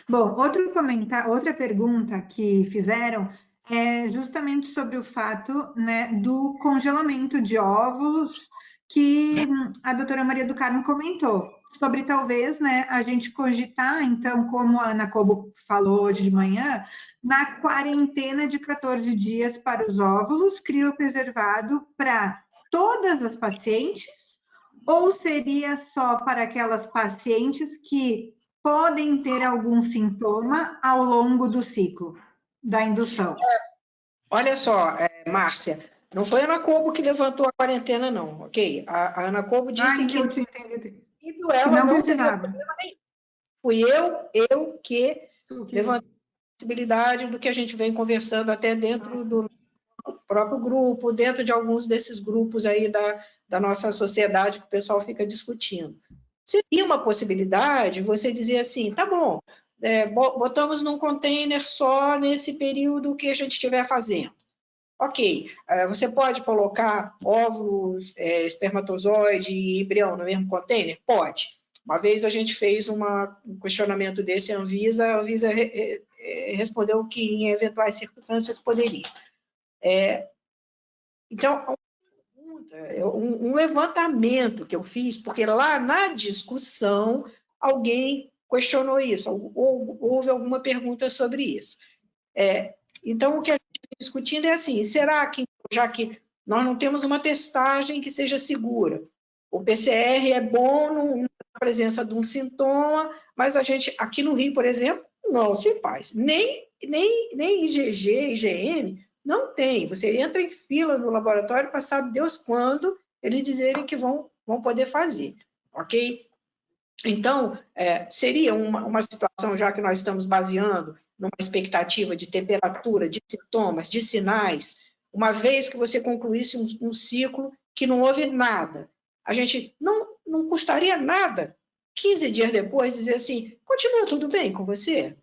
Bom, outra pergunta que fizeram é justamente sobre o fato, né, do congelamento de óvulos que a doutora Maria do Carmo comentou, sobre talvez, né, a gente cogitar, então, como a Ana Cobo falou hoje de manhã, na quarentena de 14 dias para os óvulos, criopreservado para todas as pacientes, ou seria só para aquelas pacientes que podem ter algum sintoma ao longo do ciclo da indução? Olha só, Márcia, não foi a Ana Cobo que levantou a quarentena, não, ok? A Ana Cobo disse então que eu tinha entendido ela não não teria precisava. problema nenhum. Fui eu que levantei a possibilidade do que a gente vem conversando até dentro do próprio grupo, dentro de alguns desses grupos aí da nossa sociedade que o pessoal fica discutindo. Seria uma possibilidade você dizer assim, tá bom, botamos num container só nesse período que a gente estiver fazendo. Ok, você pode colocar óvulos, espermatozoide e embrião no mesmo container? Pode. Uma vez a gente fez um questionamento desse à Anvisa, a Anvisa respondeu que em eventuais circunstâncias poderia. Então, um levantamento que eu fiz, porque lá na discussão alguém questionou isso, ou houve alguma pergunta sobre isso. Então, o que a gente está discutindo é assim, será que, já que nós não temos uma testagem que seja segura, o PCR é bom na presença de um sintoma, mas a gente, aqui no Rio, por exemplo, não se faz. Nem IgG, IgM, não tem. Você entra em fila no laboratório para saber Deus quando eles dizerem que vão poder fazer, ok? Então, seria uma situação, já que nós estamos baseando numa expectativa de temperatura, de sintomas, de sinais, uma vez que você concluísse um ciclo que não houve nada, a gente não custaria nada, 15 dias depois, dizer assim, continua tudo bem com você?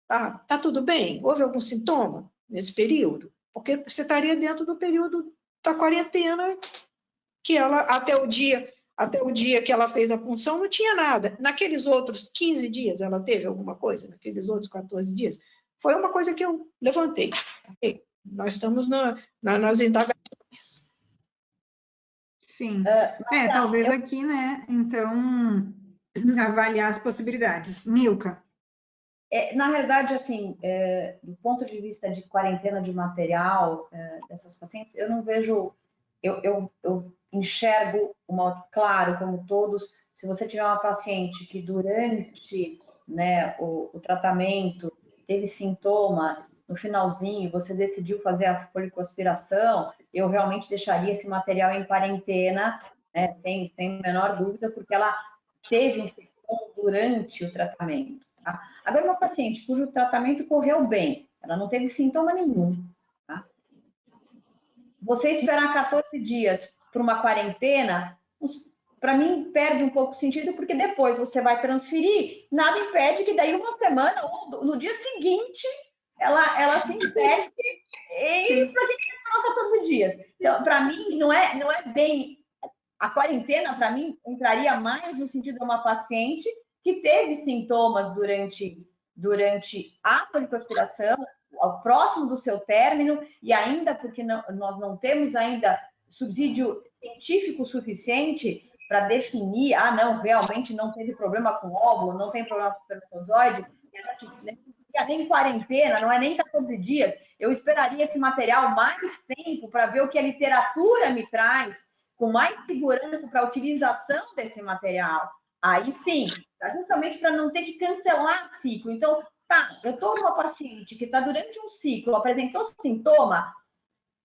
Tá tudo bem? Houve algum sintoma nesse período? Porque você estaria dentro do período da quarentena, que ela, até o dia que ela fez a punção, não tinha nada. Naqueles outros 15 dias, ela teve alguma coisa? Naqueles outros 14 dias? Foi uma coisa que eu levantei. Okay? Nós estamos nas indagações. Sim. Talvez aqui, né, então, avaliar as possibilidades. Milka. Na realidade, assim, do ponto de vista de quarentena de material dessas pacientes, eu não vejo, eu enxergo claro, como todos, se você tiver uma paciente que durante né, o tratamento, teve sintomas no finalzinho, você decidiu fazer a folicoaspiração, eu realmente deixaria esse material em quarentena, né, sem a menor dúvida, porque ela teve infecção durante o tratamento. Tá? Agora, uma paciente cujo tratamento correu bem, ela não teve sintoma nenhum, tá? Você esperar 14 dias para uma quarentena, para mim, perde um pouco o sentido, porque depois você vai transferir, nada impede que daí uma semana ou no dia seguinte ela se infecte e para que esperar 14 dias? Então, para mim, não é bem... A quarentena, para mim, entraria mais no sentido de uma paciente que teve sintomas durante a folicoaspiração, ao próximo do seu término, e ainda porque nós não temos ainda subsídio científico suficiente para definir, não, realmente não teve problema com óvulo, não tem problema com espermatozoide, nem em quarentena, não é nem 14 dias, eu esperaria esse material mais tempo para ver o que a literatura me traz, com mais segurança para a utilização desse material. Aí sim, tá? Justamente para não ter que cancelar ciclo. Então, tá, eu estou numa paciente que está durante um ciclo, apresentou sintoma,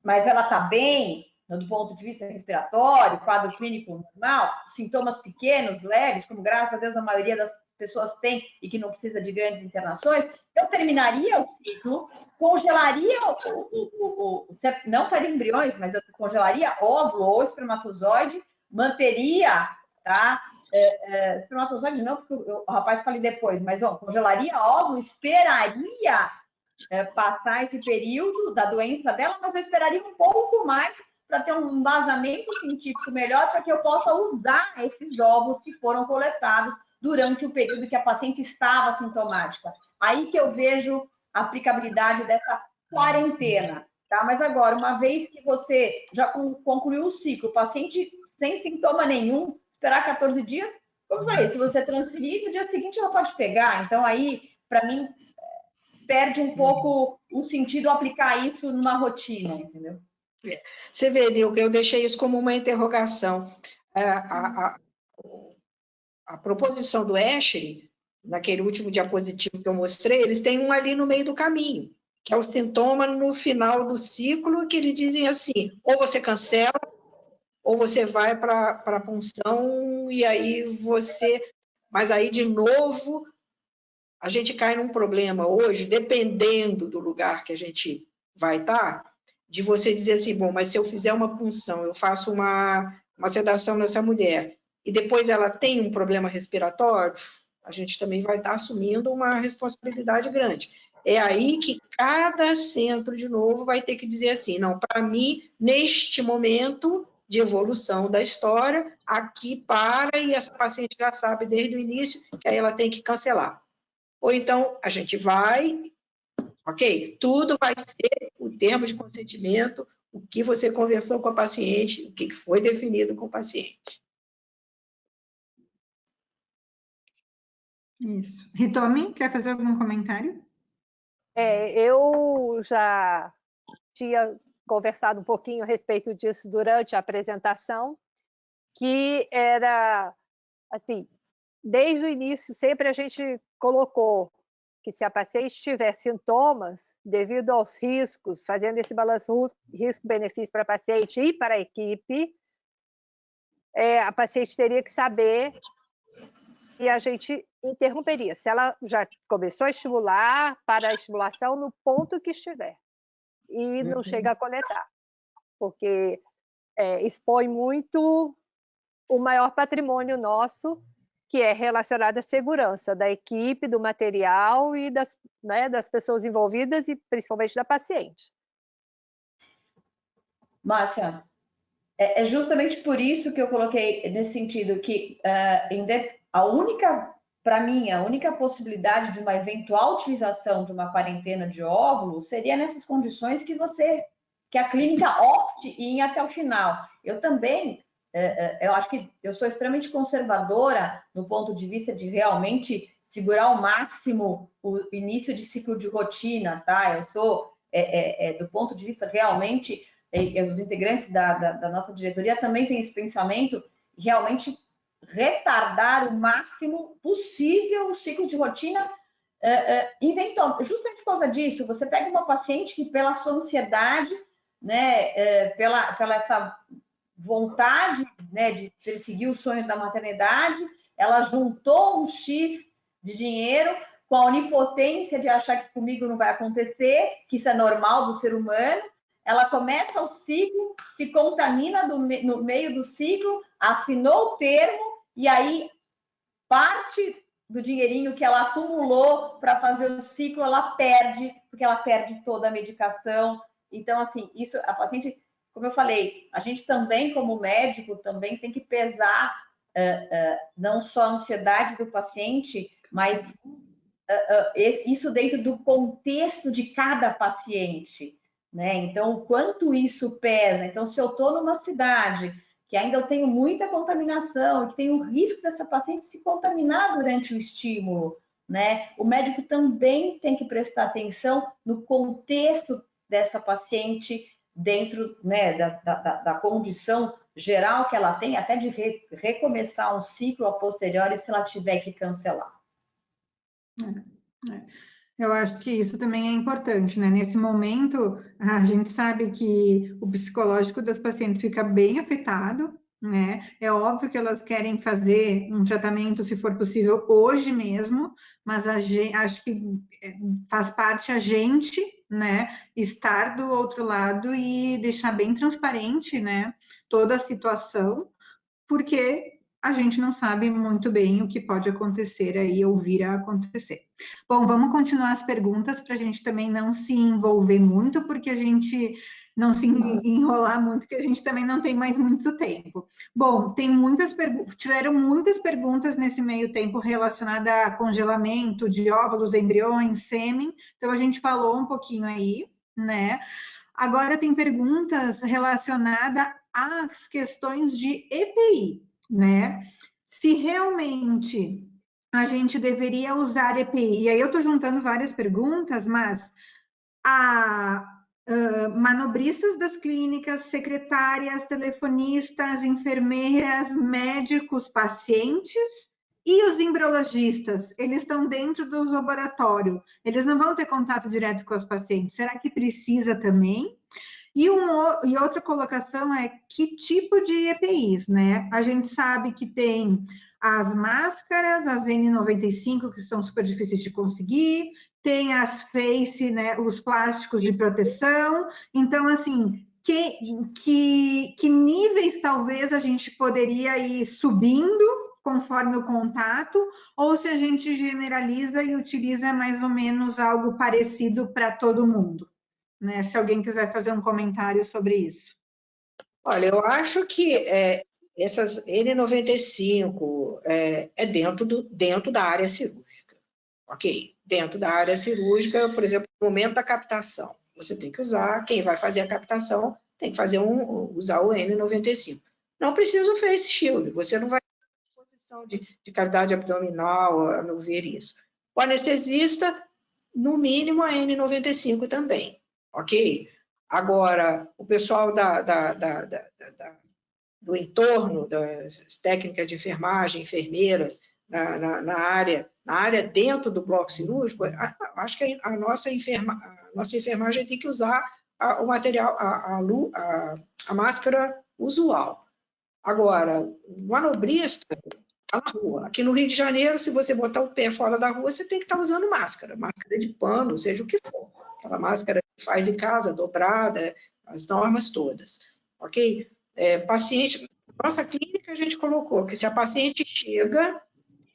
mas ela está bem, do ponto de vista respiratório, quadro clínico normal, sintomas pequenos, leves, como graças a Deus a maioria das pessoas tem e que não precisa de grandes internações, eu terminaria o ciclo, congelaria não faria embriões, mas eu congelaria óvulo ou espermatozoide, manteria, tá? Espermatozoide não, porque o rapaz fale depois, mas congelaria óvulo, esperaria passar esse período da doença dela, mas eu esperaria um pouco mais para ter um embasamento científico melhor para que eu possa usar esses ovos que foram coletados durante o período que a paciente estava sintomática. Aí que eu vejo a aplicabilidade dessa quarentena, tá? Mas agora, uma vez que você já concluiu o ciclo, o paciente sem sintoma nenhum, esperar 14 dias, como eu falei, se você transferir, no dia seguinte ela pode pegar. Então, aí, para mim, perde um pouco o sentido aplicar isso numa rotina, entendeu? Você vê, Nilka, eu deixei isso como uma interrogação. A proposição do Escher, naquele último diapositivo que eu mostrei, eles têm um ali no meio do caminho, que é o sintoma no final do ciclo, que eles dizem assim, ou você cancela, ou você vai para a punção, e aí você... Mas aí, de novo, a gente cai num problema hoje, dependendo do lugar que a gente vai estar, de você dizer assim, bom, mas se eu fizer uma punção, eu faço uma sedação nessa mulher, e depois ela tem um problema respiratório, a gente também vai estar assumindo uma responsabilidade grande. É aí que cada centro, de novo, vai ter que dizer assim, não, para mim, neste momento de evolução da história, aqui para, e essa paciente já sabe desde o início que aí ela tem que cancelar. Ou então, a gente vai, ok? Tudo vai ser o termo de consentimento, o que você conversou com a paciente, o que foi definido com o paciente. Isso. Hitomi, quer fazer algum comentário? Eu já tinha conversado um pouquinho a respeito disso durante a apresentação, que era, assim, desde o início, sempre a gente colocou que se a paciente tiver sintomas, devido aos riscos, fazendo esse balanço risco-benefício para a paciente e para a equipe, a paciente teria que saber e a gente interromperia. Se ela já começou a estimular, para a estimulação no ponto que estiver. E não chega a coletar, porque expõe muito o maior patrimônio nosso, que é relacionado à segurança da equipe, do material e das pessoas envolvidas e principalmente da paciente. Márcia, é justamente por isso que eu coloquei nesse sentido que a única, para mim, a única possibilidade de uma eventual utilização de uma quarentena de óvulo seria nessas condições que a clínica opte em ir até o final. Eu também, eu acho que eu sou extremamente conservadora no ponto de vista de realmente segurar ao máximo o início de ciclo de rotina, tá? Eu sou, do ponto de vista realmente... os integrantes da nossa diretoria também têm esse pensamento, realmente retardar o máximo possível o ciclo de rotina, justamente por causa disso. Você pega uma paciente que, pela sua ansiedade, né, pela essa vontade, né, de perseguir o sonho da maternidade, ela juntou um X de dinheiro com a onipotência de achar que comigo não vai acontecer, que isso é normal do ser humano. Ela começa o ciclo, se contamina no meio do ciclo, assinou o termo, e aí parte do dinheirinho que ela acumulou para fazer o ciclo, ela perde, porque ela perde toda a medicação. Então, assim, isso, a paciente, como eu falei, a gente também, como médico, também tem que pesar não só a ansiedade do paciente, mas isso dentro do contexto de cada paciente, né? Então, o quanto isso pesa. Então, se eu estou numa cidade que ainda eu tenho muita contaminação, que tem o risco dessa paciente se contaminar durante o estímulo, né? O médico também tem que prestar atenção no contexto dessa paciente dentro, né, da condição geral que ela tem, até de recomeçar um ciclo a posteriori se ela tiver que cancelar. Eu acho que isso também é importante, né? Nesse momento, a gente sabe que o psicológico das pacientes fica bem afetado, né? É óbvio que elas querem fazer um tratamento, se for possível, hoje mesmo, mas acho que faz parte a gente, né, estar do outro lado e deixar bem transparente, né, toda a situação, porque a gente não sabe muito bem o que pode acontecer aí ou vir a acontecer. Bom, vamos continuar as perguntas para a gente também não se envolver muito, porque a gente não se enrolar muito, que a gente também não tem mais muito tempo. Bom, tiveram muitas perguntas nesse meio tempo relacionadas a congelamento de óvulos, embriões, sêmen, então a gente falou um pouquinho aí, né? Agora tem perguntas relacionadas às questões de EPI, né? Se realmente a gente deveria usar EPI, e aí eu estou juntando várias perguntas, mas manobristas das clínicas, secretárias, telefonistas, enfermeiras, médicos, pacientes e os embriologistas, eles estão dentro do laboratório, eles não vão ter contato direto com os pacientes. Será que precisa também? E outra colocação é que tipo de EPIs, né? A gente sabe que tem as máscaras, as N95, que são super difíceis de conseguir, tem as face, né, os plásticos de proteção. Então, assim, que níveis talvez a gente poderia ir subindo conforme o contato, ou se a gente generaliza e utiliza mais ou menos algo parecido para todo mundo, né? Se alguém quiser fazer um comentário sobre isso. Olha, eu acho que essas N95 é dentro da área cirúrgica, ok? Dentro da área cirúrgica, por exemplo, no momento da captação, você tem que usar, quem vai fazer a captação tem que usar o N95. Não precisa o face shield, você não vai ter posição de cavidade abdominal no ver isso. O anestesista, no mínimo, a N95 também, ok? Agora, o pessoal do entorno, das técnicas de enfermagem, enfermeiras, na área dentro do bloco cirúrgico, acho que a nossa enfermagem tem que usar o material, a máscara usual. Agora, o manobrista está na rua. Aqui no Rio de Janeiro, se você botar o pé fora da rua, você tem que estar usando máscara de pano, seja o que for. Aquela máscara que faz em casa, dobrada, as normas todas, ok? Paciente, nossa clínica a gente colocou que se a paciente chega,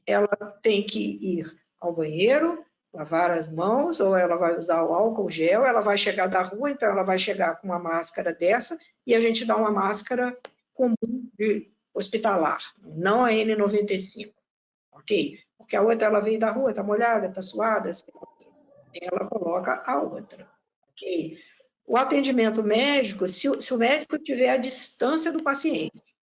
ela tem que ir ao banheiro, lavar as mãos, ou ela vai usar o álcool gel, ela vai chegar da rua, então ela vai chegar com uma máscara dessa, e a gente dá uma máscara comum de hospitalar, não a N95, ok? Porque a outra, ela veio da rua, está molhada, está suada, ela coloca a outra, ok? O atendimento médico, se o médico tiver a distância do paciente,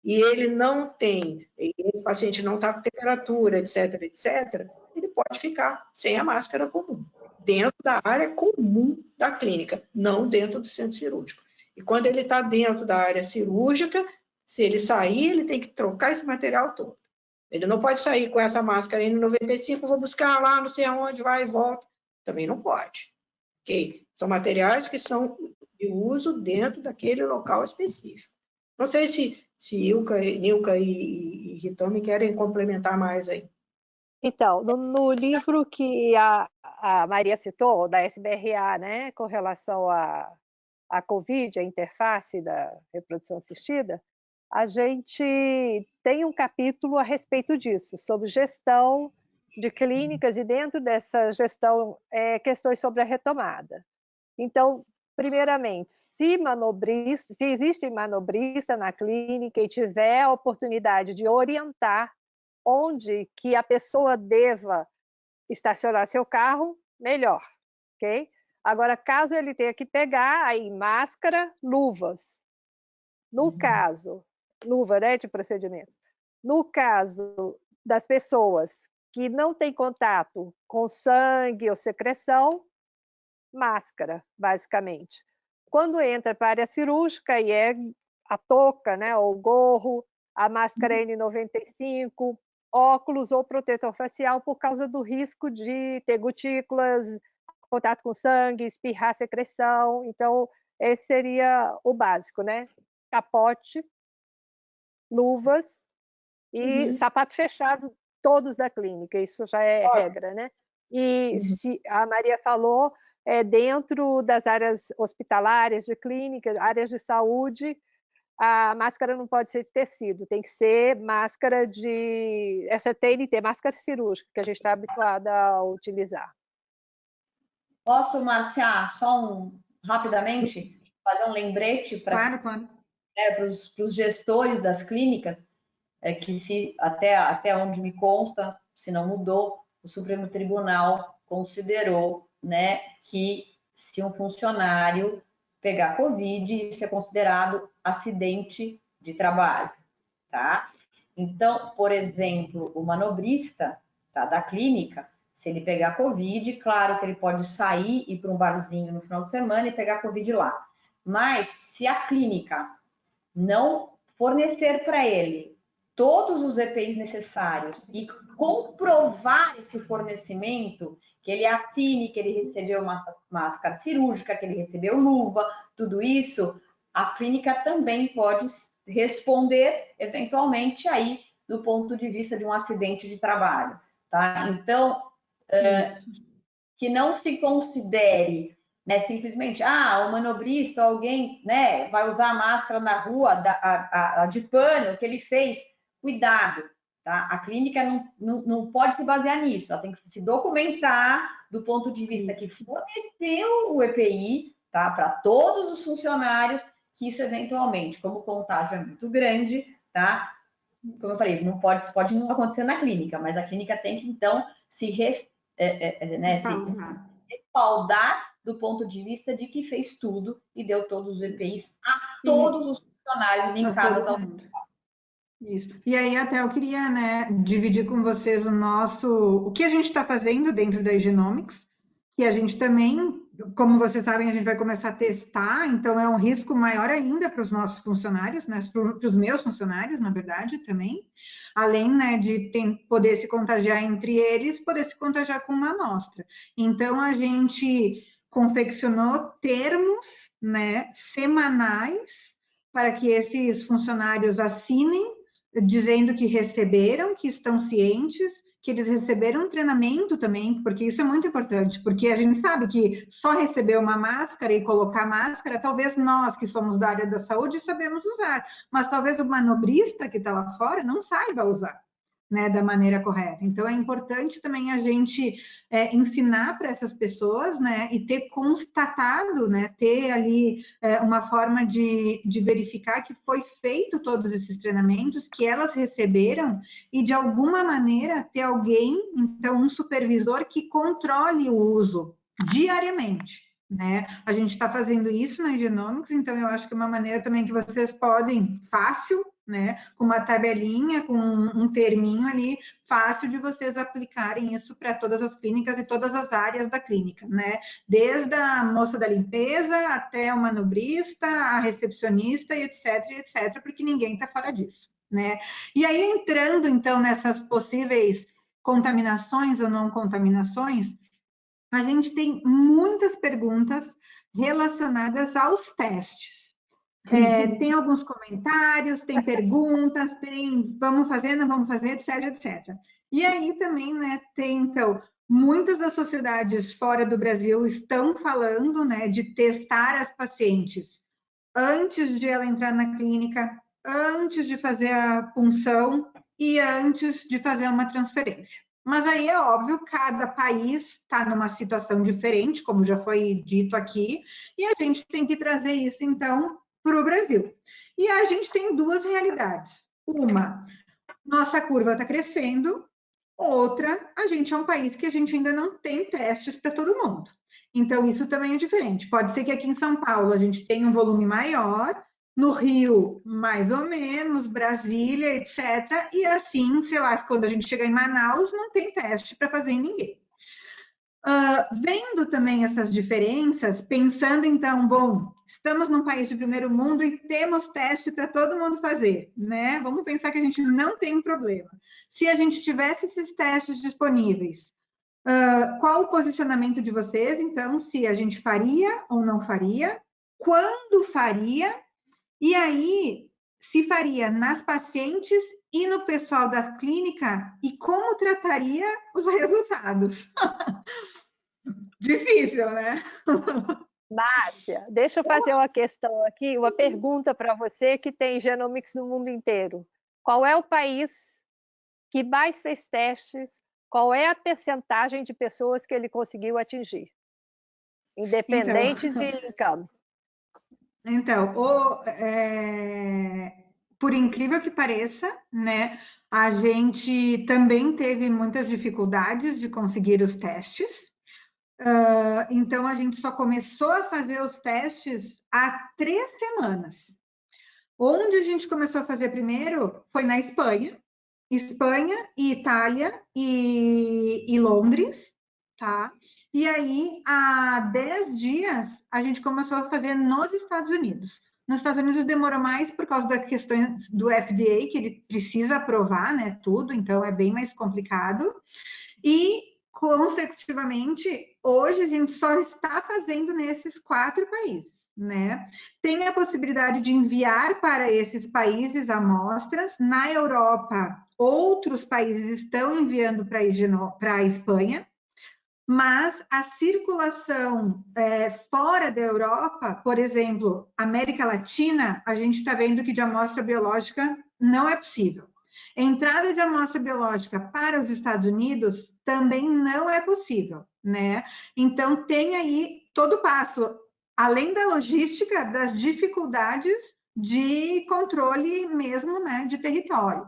e ele não tem, esse paciente não está com temperatura, etc., etc., ele pode ficar sem a máscara comum, dentro da área comum da clínica, não dentro do centro cirúrgico. E quando ele está dentro da área cirúrgica, Se ele sair, ele tem que trocar esse material todo. Ele não pode sair com essa máscara N95, vou buscar lá, não sei aonde, vai e volta. Também não pode. Ok? São materiais que são de uso dentro daquele local específico. Não sei se Nilka e Hitomi querem complementar mais aí. Então, no livro que a Maria citou, da SBRA, né, com relação à COVID, a interface da reprodução assistida, a gente tem um capítulo a respeito disso, sobre gestão de clínicas e dentro dessa gestão, questões sobre a retomada. Então, primeiramente, se existe manobrista na clínica e tiver a oportunidade de orientar onde que a pessoa deva estacionar seu carro, melhor, ok? Agora, caso ele tenha que pegar aí máscara, luvas. No caso, luva, né, de procedimento. No caso das pessoas que não têm contato com sangue ou secreção, máscara, basicamente. Quando entra para a área cirúrgica, e é a touca, né, ou o gorro, a máscara N95, óculos ou protetor facial por causa do risco de ter gotículas, contato com sangue, espirrar secreção. Então, esse seria o básico, né? Capote, luvas e sapato fechado, todos da clínica, isso já é regra, né? E se a Maria falou, dentro das áreas hospitalares, de clínica, áreas de saúde, a máscara não pode ser de tecido, tem que ser máscara de... essa TNT, máscara cirúrgica, que a gente está habituada a utilizar. Posso, Márcia, rapidamente, fazer um lembrete para Claro. os gestores das clínicas, que se até onde me consta, se não mudou, o Supremo Tribunal considerou, né, que se um funcionário pegar Covid, isso é considerado acidente de trabalho, tá? Então, por exemplo, o manobrista, tá, da clínica, se ele pegar Covid, claro que ele pode sair e ir para um barzinho no final de semana e pegar Covid lá. Mas se a clínica não fornecer para ele todos os EPIs necessários e comprovar esse fornecimento, que ele assine que ele recebeu uma máscara cirúrgica, que ele recebeu luva, tudo isso, a clínica também pode responder eventualmente aí do ponto de vista de um acidente de trabalho, tá? Então, que não se considere, né, simplesmente, o manobrista, alguém, né, vai usar a máscara na rua, a de pano que ele fez, cuidado, tá? A clínica não pode se basear nisso, ela tem que se documentar do ponto de vista que forneceu o EPI, tá, para todos os funcionários, que isso eventualmente, como o contágio é muito grande, tá? Como eu falei, pode não acontecer na clínica, mas a clínica tem que, então, se respaldar do ponto de vista de que fez tudo e deu todos os EPIs a todos os funcionários linkados ao Isso. E aí até eu queria, né, dividir com vocês o que a gente está fazendo dentro da Genomics, que a gente também, como vocês sabem, a gente vai começar a testar, então é um risco maior ainda para os nossos funcionários, né, para os meus funcionários, na verdade, também, além, né, de poder se contagiar entre eles, poder se contagiar com uma amostra. Então, a gente confeccionou termos, né, semanais para que esses funcionários assinem, dizendo que receberam, que estão cientes, que eles receberam um treinamento também, porque isso é muito importante, porque a gente sabe que só receber uma máscara e colocar máscara, talvez nós que somos da área da saúde sabemos usar, mas talvez o manobrista que está lá fora não saiba usar, né, da maneira correta. Então, é importante também a gente ensinar para essas pessoas, né, e ter constatado, né, ter ali uma forma de verificar que foi feito todos esses treinamentos, que elas receberam, e de alguma maneira ter alguém, então um supervisor que controle o uso diariamente. Né? A gente está fazendo isso na Genomics, então eu acho que é uma maneira também que vocês podem, fácil, né? Com uma tabelinha, com um terminho ali, fácil de vocês aplicarem isso para todas as clínicas e todas as áreas da clínica, né? Desde a moça da limpeza até o manobrista, a recepcionista, e etc, porque ninguém está fora disso, né? E aí, entrando, então, nessas possíveis contaminações ou não contaminações, a gente tem muitas perguntas relacionadas aos testes. Tem alguns comentários, tem perguntas, tem vamos fazer, não vamos fazer, etc. E aí também, né, tem, então, muitas das sociedades fora do Brasil estão falando, né, de testar as pacientes antes de ela entrar na clínica, antes de fazer a punção e antes de fazer uma transferência. Mas aí é óbvio, cada país está numa situação diferente, como já foi dito aqui, e a gente tem que trazer isso, então, para o Brasil. E a gente tem duas realidades. Uma, nossa curva está crescendo. Outra, a gente é um país que a gente ainda não tem testes para todo mundo. Então, isso também é diferente. Pode ser que aqui em São Paulo a gente tenha um volume maior, no Rio, mais ou menos, Brasília, etc. E assim, sei lá, quando a gente chegar em Manaus, não tem teste para fazer em ninguém. Vendo também essas diferenças, pensando então, bom, estamos num país de primeiro mundo e temos teste para todo mundo fazer, né? Vamos pensar que a gente não tem um problema. Se a gente tivesse esses testes disponíveis, qual o posicionamento de vocês, então, se a gente faria ou não faria, quando faria, e aí, se faria nas pacientes e no pessoal da clínica, e como trataria os resultados? Difícil, né? Márcia, deixa eu fazer uma questão aqui, uma pergunta para você que tem Genomics no mundo inteiro. Qual é o país que mais fez testes? Qual é a percentagem de pessoas que ele conseguiu atingir? Independente de income. Então, por incrível que pareça, né, a gente também teve muitas dificuldades de conseguir os testes. Então, a gente só começou a fazer os testes há 3 semanas. Onde a gente começou a fazer primeiro foi na Espanha, e Itália e Londres, tá? E aí, há 10 dias, a gente começou a fazer nos Estados Unidos. Nos Estados Unidos demorou mais por causa da questão do FDA, que ele precisa aprovar, né, tudo, então é bem mais complicado. E, consecutivamente, hoje a gente só está fazendo nesses 4 países, né? Tem a possibilidade de enviar para esses países amostras. Na Europa, outros países estão enviando para a Espanha, mas a circulação fora da Europa, por exemplo, América Latina, a gente está vendo que de amostra biológica não é possível. Entrada de amostra biológica para os Estados Unidos também não é possível, né? Então, tem aí todo o passo, além da logística, das dificuldades de controle mesmo, né, de território.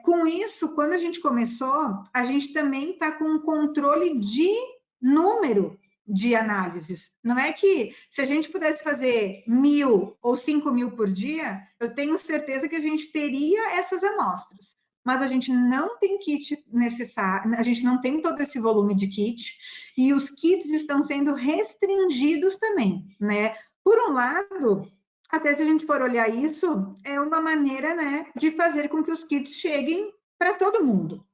Com isso, quando a gente começou, a gente também está com um controle de número de análises. Não é que se a gente pudesse fazer 1.000 ou 5.000 por dia, eu tenho certeza que a gente teria essas amostras. Mas a gente não tem kit necessário, a gente não tem todo esse volume de kit, e os kits estão sendo restringidos também, né? Por um lado, até se a gente for olhar isso, é uma maneira, né, de fazer com que os kits cheguem para todo mundo.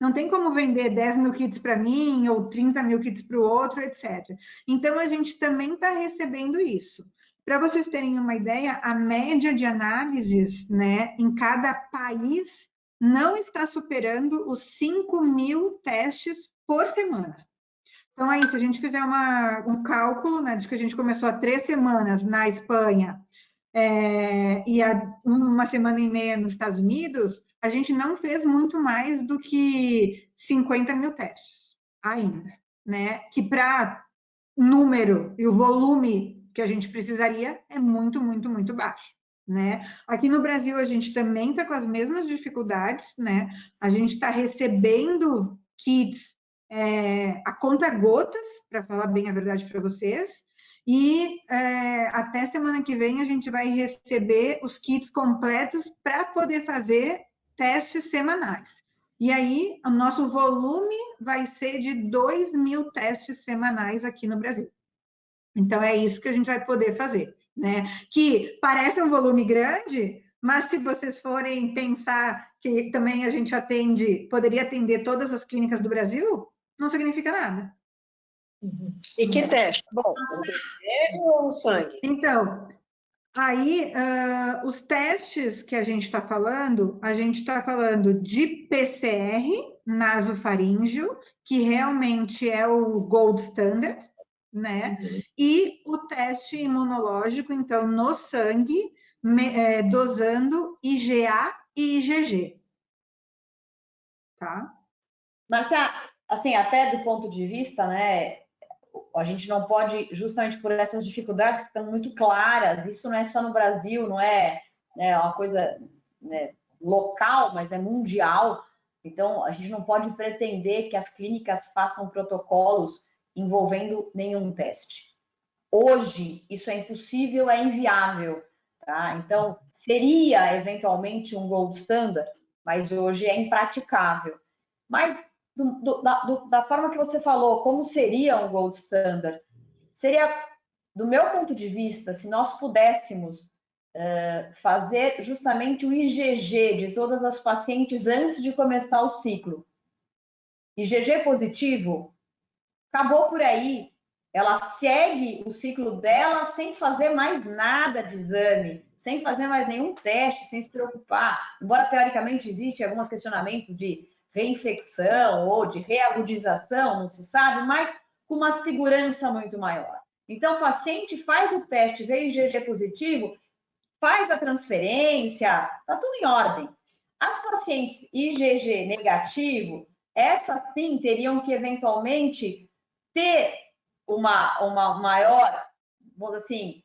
Não tem como vender 10.000 kits para mim ou 30.000 kits para o outro, etc. Então, a gente também está recebendo isso. Para vocês terem uma ideia, a média de análises, né, em cada país não está superando os 5.000 testes por semana. Então, aí, se a gente fizer um cálculo, né, de que a gente começou há 3 semanas na Espanha e há uma semana e meia nos Estados Unidos, a gente não fez muito mais do que 50.000 testes ainda, né? Que para número e o volume que a gente precisaria é muito, muito, muito baixo, né? Aqui no Brasil a gente também está com as mesmas dificuldades, né? A gente está recebendo kits a conta gotas, para falar bem a verdade para vocês, E até semana que vem a gente vai receber os kits completos para poder fazer testes semanais. E aí, o nosso volume vai ser de 2.000 testes semanais aqui no Brasil. Então, é isso que a gente vai poder fazer, né? Que parece um volume grande, mas se vocês forem pensar que também a gente poderia atender todas as clínicas do Brasil, não significa nada. E que teste? Bom, Ou sangue? Então, aí, os testes que a gente está falando de PCR nasofaríngeo, que realmente é o gold standard, né? E o teste imunológico, então, no sangue, dosando IgA e IgG. Tá? Marcia, assim, até do ponto de vista, né, a gente não pode, justamente por essas dificuldades que estão muito claras, isso não é só no Brasil, não é, né, uma coisa, né, local, mas é mundial. Então, a gente não pode pretender que as clínicas façam protocolos envolvendo nenhum teste. Hoje, isso é impossível, é inviável. Tá? Então, seria eventualmente um gold standard, mas hoje é impraticável. Mas, da forma que você falou, como seria um gold standard? Seria, do meu ponto de vista, se nós pudéssemos fazer justamente o IgG de todas as pacientes antes de começar o ciclo. IgG positivo, acabou por aí. Ela segue o ciclo dela sem fazer mais nada de exame, sem fazer mais nenhum teste, sem se preocupar. Embora teoricamente existem alguns questionamentos de reinfecção ou de reagudização, não se sabe, mas com uma segurança muito maior. Então, o paciente faz o teste, vê IgG positivo, faz a transferência, está tudo em ordem. As pacientes IgG negativo, essas sim teriam que eventualmente ter uma maior, vamos assim,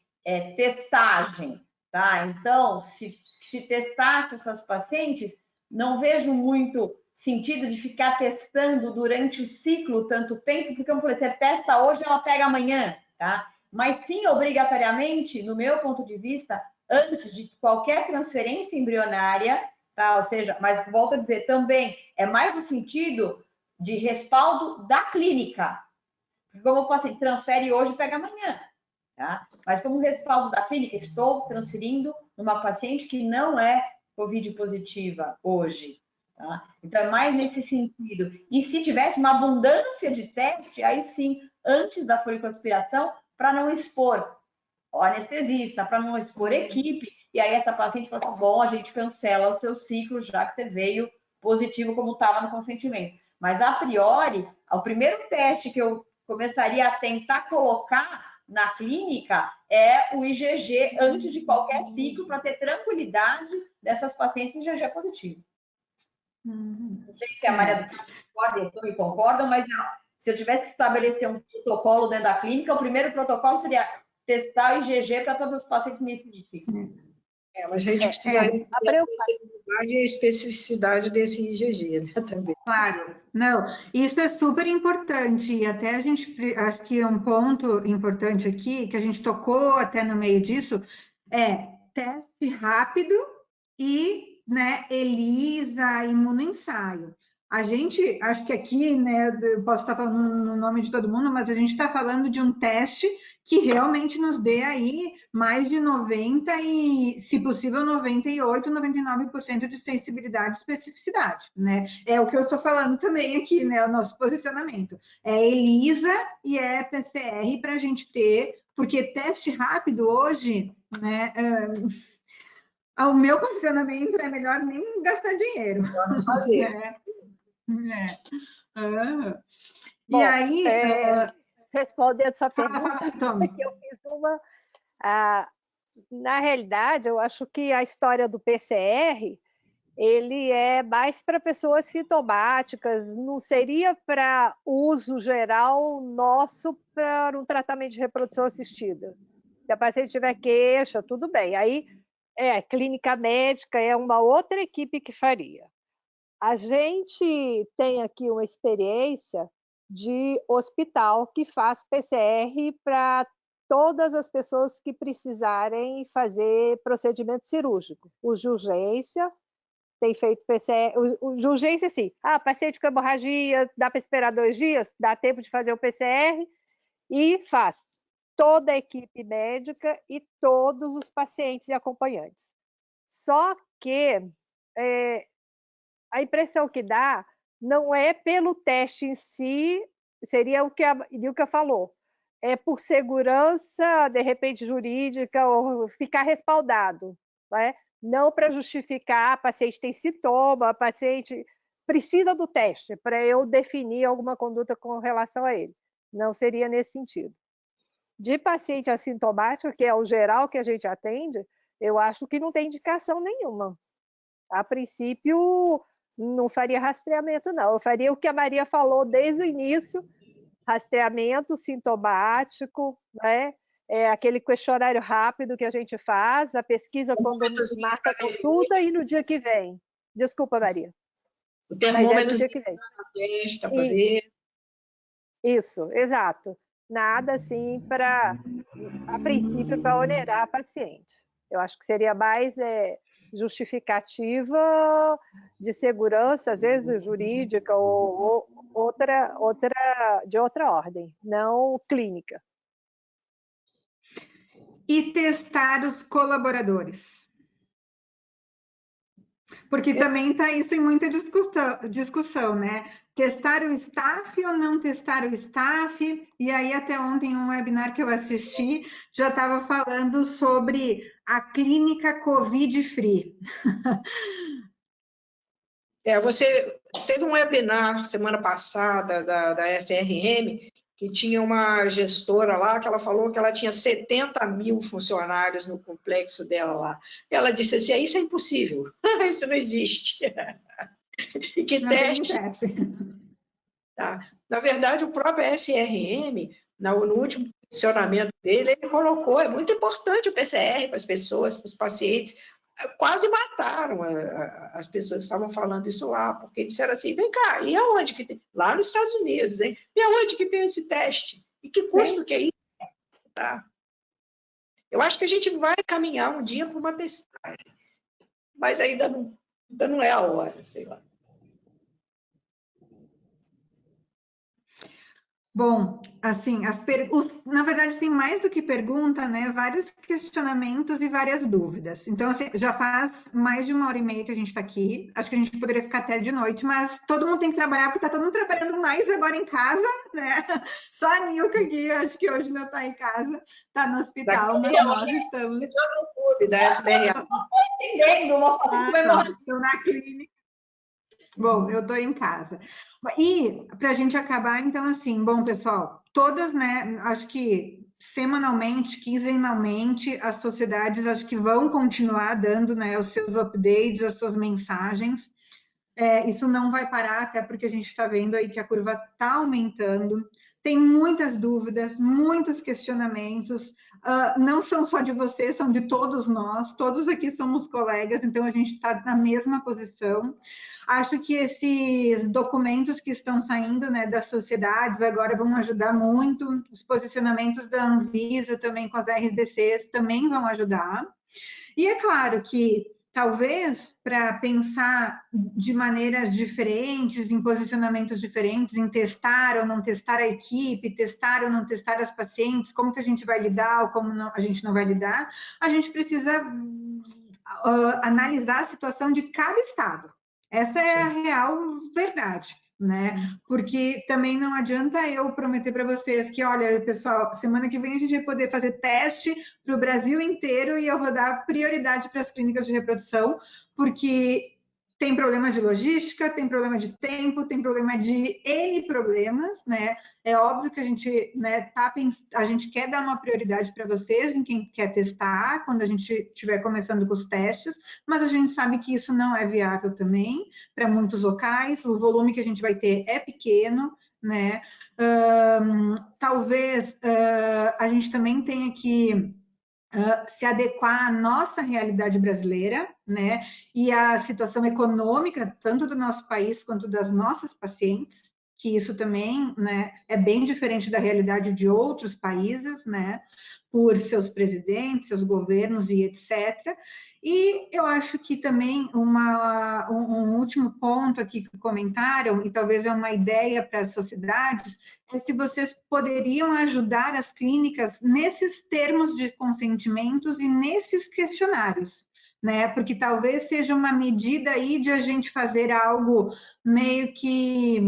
testagem, tá? Então, se testasse essas pacientes, não vejo muito sentido de ficar testando durante o ciclo tanto tempo, porque, como eu falei, você testa hoje, ela pega amanhã, tá? Mas sim, obrigatoriamente, no meu ponto de vista, antes de qualquer transferência embrionária, tá? Ou seja, mas volto a dizer, também é mais no sentido de respaldo da clínica. Como o paciente transfere hoje e pega amanhã, tá? Mas como respaldo da clínica, estou transferindo numa paciente que não é COVID positiva hoje, tá? Então é mais nesse sentido. E se tivesse uma abundância de teste, aí sim, antes da folicoaspiração, para não expor o anestesista, para não expor equipe, e aí essa paciente fala assim, bom, a gente cancela o seu ciclo, já que você veio positivo como estava no consentimento. Mas, a priori, o primeiro teste que eu começaria a tentar colocar na clínica é o IgG antes de qualquer ciclo, para ter tranquilidade dessas pacientes IgG positivo. Não sei se a Maria do Carmo concorda e a Tony concordam, mas se eu tivesse que estabelecer um protocolo dentro da clínica, o primeiro protocolo seria testar o IgG para todas as pacientes nesse ciclo. Mas a gente precisaria saber a e a especificidade desse IgG, né, também. Claro, não, isso é super importante, e até a gente, acho que um ponto importante aqui, que a gente tocou até no meio disso, é teste rápido e, né, ELISA, imunoensaio. A gente, acho que aqui, né, eu posso estar falando no nome de todo mundo, mas a gente está falando de um teste que realmente nos dê aí mais de 90 e, se possível, 98, 99% de sensibilidade e especificidade, né? É o que eu estou falando também aqui, né, o nosso posicionamento. É ELISA e é PCR para a gente ter, porque teste rápido hoje, né, o meu posicionamento é melhor nem gastar dinheiro. Vamos fazer. E aí, respondendo sua pergunta, Toma. que eu fiz uma. Na realidade, eu acho que a história do PCR ele é mais para pessoas sintomáticas, não seria para uso geral nosso para um tratamento de reprodução assistida. Se a paciente tiver queixa, tudo bem. Aí, clínica médica é uma outra equipe que faria. A gente tem aqui uma experiência de hospital que faz PCR para todas as pessoas que precisarem fazer procedimento cirúrgico. Os de urgência, tem feito PCR, o de urgência sim. Paciente com hemorragia, dá para esperar 2 dias? Dá tempo de fazer o PCR e faz. Toda a equipe médica e todos os pacientes e acompanhantes. Só que a impressão que dá não é pelo teste em si, seria o que a Ilka falou, é por segurança, de repente, jurídica, ou ficar respaldado, né? Não para justificar, paciente tem sintoma, paciente precisa do teste para eu definir alguma conduta com relação a ele. Não seria nesse sentido. De paciente assintomático, que é o geral que a gente atende, eu acho que não tem indicação nenhuma. A princípio, não faria rastreamento, não. Eu faria o que a Maria falou desde o início, rastreamento sintomático, né? Aquele questionário rápido que a gente faz, a pesquisa quando marca a consulta e no dia que vem. Desculpa, Maria. O termômetro no dia que vem. Testa para ver. Isso, exato. Nada assim para, a princípio, para onerar a paciente. Eu acho que seria mais justificativa de segurança, às vezes jurídica ou de outra ordem, não clínica. E testar os colaboradores. Porque também está isso em muita discussão, né? Testar o staff ou não testar o staff? E aí, até ontem, um webinar que eu assisti já estava falando sobre a clínica Covid-free. Você teve um webinar semana passada da SRM, que tinha uma gestora lá, que ela falou que ela tinha 70 mil funcionários no complexo dela lá. Ela disse assim, isso é impossível, isso não existe. E que não teste? Tá? Na verdade, o próprio SRM, no último posicionamento dele, ele colocou, é muito importante o PCR para as pessoas, para os pacientes. Quase mataram as pessoas que estavam falando isso lá, porque disseram assim, vem cá, e aonde que tem? Lá nos Estados Unidos, hein? E aonde que tem esse teste? E que custo que é isso? Tá? Eu acho que a gente vai caminhar um dia para uma testagem, mas ainda não é a hora, sei lá. Bom, assim, na verdade, tem mais do que pergunta, né? Vários questionamentos e várias dúvidas. Então, assim, já faz mais de 1h30 que a gente está aqui. Acho que a gente poderia ficar até de noite, mas todo mundo tem que trabalhar, porque está todo mundo trabalhando mais agora em casa, né? Só a Nilka aqui, acho que hoje não está em casa, está no hospital, mas nós estamos. Eu estou no clube da SBRA. Estou na clínica. Bom, eu estou em casa. E para a gente acabar, então, assim, bom, pessoal, todas, né, acho que semanalmente, quinzenalmente, as sociedades acho que vão continuar dando, né, os seus updates, as suas mensagens. Isso não vai parar, até porque a gente está vendo aí que a curva está aumentando. Tem muitas dúvidas, muitos questionamentos, não são só de vocês, são de todos nós, todos aqui somos colegas, então a gente está na mesma posição. Acho que esses documentos que estão saindo, né, das sociedades agora vão ajudar muito, os posicionamentos da Anvisa também com as RDCs também vão ajudar. E é claro que talvez para pensar de maneiras diferentes, em posicionamentos diferentes, em testar ou não testar a equipe, testar ou não testar as pacientes, como que a gente vai lidar ou como a gente não vai lidar, a gente precisa analisar a situação de cada estado. Essa é a real verdade, né? Porque também não adianta eu prometer para vocês que, olha, pessoal, semana que vem a gente vai poder fazer teste para o Brasil inteiro e eu vou dar prioridade para as clínicas de reprodução, porque tem problema de logística, tem problema de tempo, tem problema de N problemas, né? É óbvio que a gente, né, a gente quer dar uma prioridade para vocês, em quem quer testar, quando a gente estiver começando com os testes, mas a gente sabe que isso não é viável também para muitos locais, o volume que a gente vai ter é pequeno, né? Talvez a gente também tenha que se adequar à nossa realidade brasileira, né? E à situação econômica, tanto do nosso país quanto das nossas pacientes, que isso também, né, é bem diferente da realidade de outros países, né, por seus presidentes, seus governos e etc. E eu acho que também um último ponto aqui que comentaram, e talvez é uma ideia para as sociedades, é se vocês poderiam ajudar as clínicas nesses termos de consentimentos e nesses questionários, né? Porque talvez seja uma medida aí de a gente fazer algo meio que,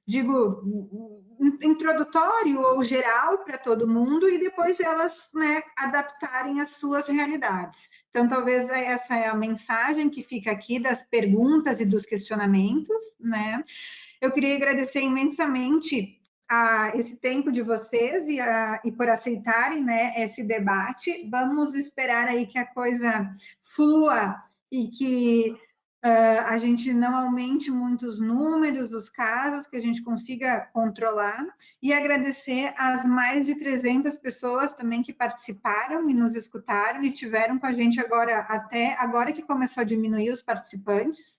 digo, introdutório ou geral para todo mundo e depois elas, né, adaptarem as suas realidades. Então, talvez essa é a mensagem que fica aqui das perguntas e dos questionamentos, né? Eu queria agradecer imensamente esse tempo de vocês e por aceitarem, né, esse debate. Vamos esperar aí que a coisa flua e que a gente não aumente muito os números, os casos, que a gente consiga controlar, e agradecer às mais de 300 pessoas também que participaram e nos escutaram e estiveram com a gente agora, até agora que começou a diminuir os participantes,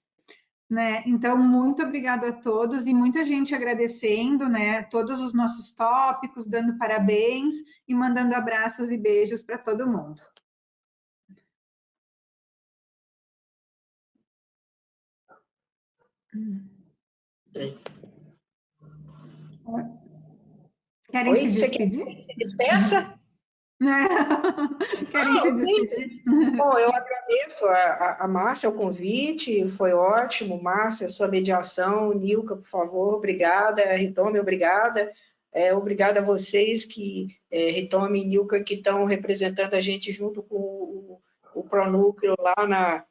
né? Então, muito obrigado a todos e muita gente agradecendo, né, todos os nossos tópicos, dando parabéns e mandando abraços e beijos para todo mundo. Querem Oi, se você quer despedir? que se despeça? Querem se despedir? Bom, eu agradeço a Márcia o convite, foi ótimo. Márcia, sua mediação. Nilka, por favor, obrigada. Ritome, obrigada. Obrigada a vocês Ritome e Nilka, que estão representando a gente junto com o Pronúcleo lá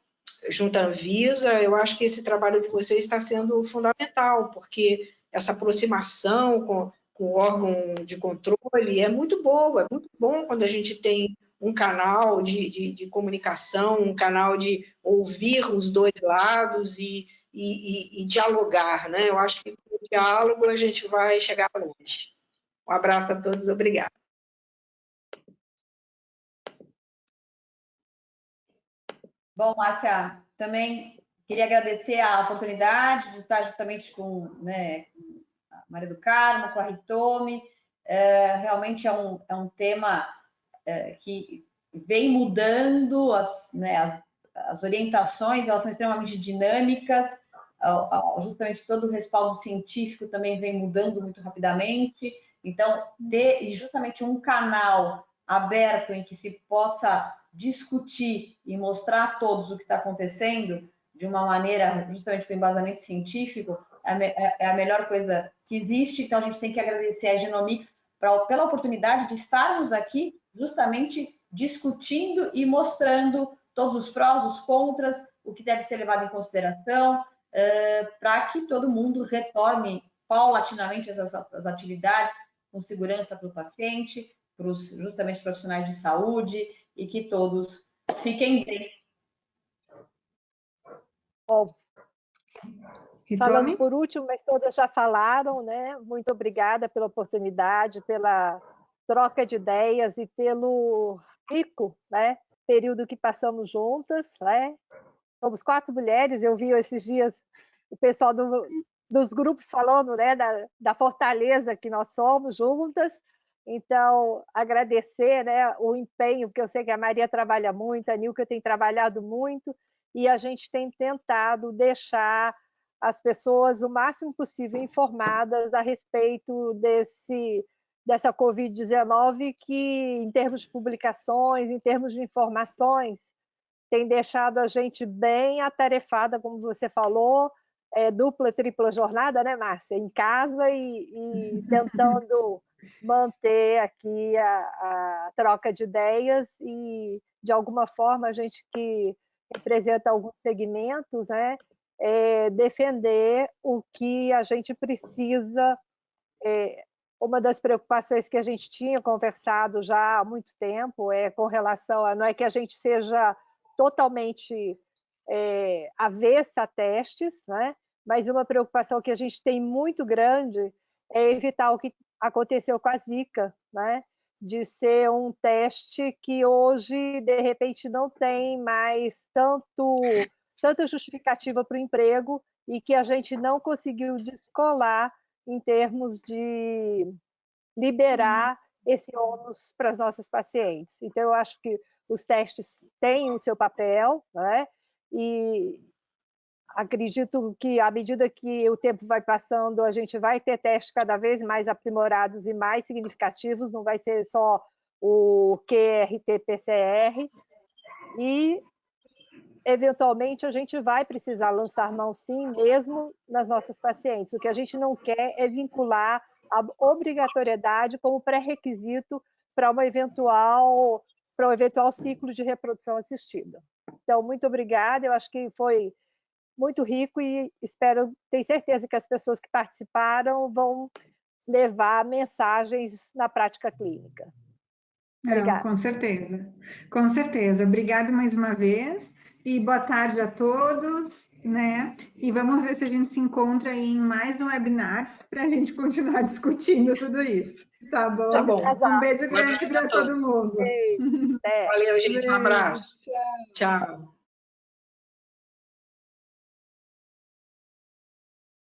junto à Anvisa. Eu acho que esse trabalho de vocês está sendo fundamental, porque essa aproximação com o órgão de controle é muito boa, é muito bom quando a gente tem um canal de comunicação, um canal de ouvir os dois lados e dialogar, né? Eu acho que com o diálogo a gente vai chegar longe. Um abraço a todos, obrigada. Bom, Márcia, também queria agradecer a oportunidade de estar justamente com, né, a Maria do Carmo, com a Ritome. Realmente é um tema que vem mudando, as orientações, elas são extremamente dinâmicas, justamente todo o respaldo científico também vem mudando muito rapidamente. Então, ter justamente um canal aberto em que se possa discutir e mostrar a todos o que está acontecendo de uma maneira justamente com embasamento científico é a melhor coisa que existe. Então, a gente tem que agradecer a Genomics pela oportunidade de estarmos aqui justamente discutindo e mostrando todos os prós, os contras, o que deve ser levado em consideração, para que todo mundo retorne paulatinamente as atividades com segurança para o paciente, para os justamente profissionais de saúde e que todos fiquem bem. Bom, falando por último, mas todas já falaram, né? Muito obrigada pela oportunidade, pela troca de ideias e pelo rico, né, período que passamos juntas, né? Somos 4 mulheres, eu vi esses dias o pessoal dos grupos falando, né, da fortaleza que nós somos juntas. Então, agradecer, né, o empenho, porque eu sei que a Maria trabalha muito, a Nilka tem trabalhado muito, e a gente tem tentado deixar as pessoas o máximo possível informadas a respeito dessa Covid-19, que, em termos de publicações, em termos de informações, tem deixado a gente bem atarefada, como você falou, dupla, tripla jornada, né, Márcia? Em casa e tentando manter aqui a troca de ideias e, de alguma forma, a gente que representa alguns segmentos, né, defender o que a gente precisa. Uma das preocupações que a gente tinha conversado já há muito tempo é com relação a, não é que a gente seja totalmente avessa a testes, né? Mas uma preocupação que a gente tem muito grande é evitar o que aconteceu com a Zika, né? De ser um teste que hoje, de repente, não tem mais tanta justificativa para o emprego e que a gente não conseguiu descolar em termos de liberar esse ônus para as nossas pacientes. Então, eu acho que os testes têm o seu papel, né? E acredito que, à medida que o tempo vai passando, a gente vai ter testes cada vez mais aprimorados e mais significativos, não vai ser só o QRT-PCR, e, eventualmente, a gente vai precisar lançar mão, sim, mesmo nas nossas pacientes. O que a gente não quer é vincular a obrigatoriedade como pré-requisito para um eventual ciclo de reprodução assistida. Então, muito obrigada, eu acho que foi muito rico e tenho certeza que as pessoas que participaram vão levar mensagens na prática clínica. Obrigada. Com certeza, com certeza. Obrigada mais uma vez e boa tarde a todos, né? E vamos ver se a gente se encontra aí em mais um webinar para a gente continuar discutindo tudo isso. Tá bom? Tá bom. Um beijo grande para todo mundo. Até. Valeu, gente. Um Beijo. abraço. Tchau.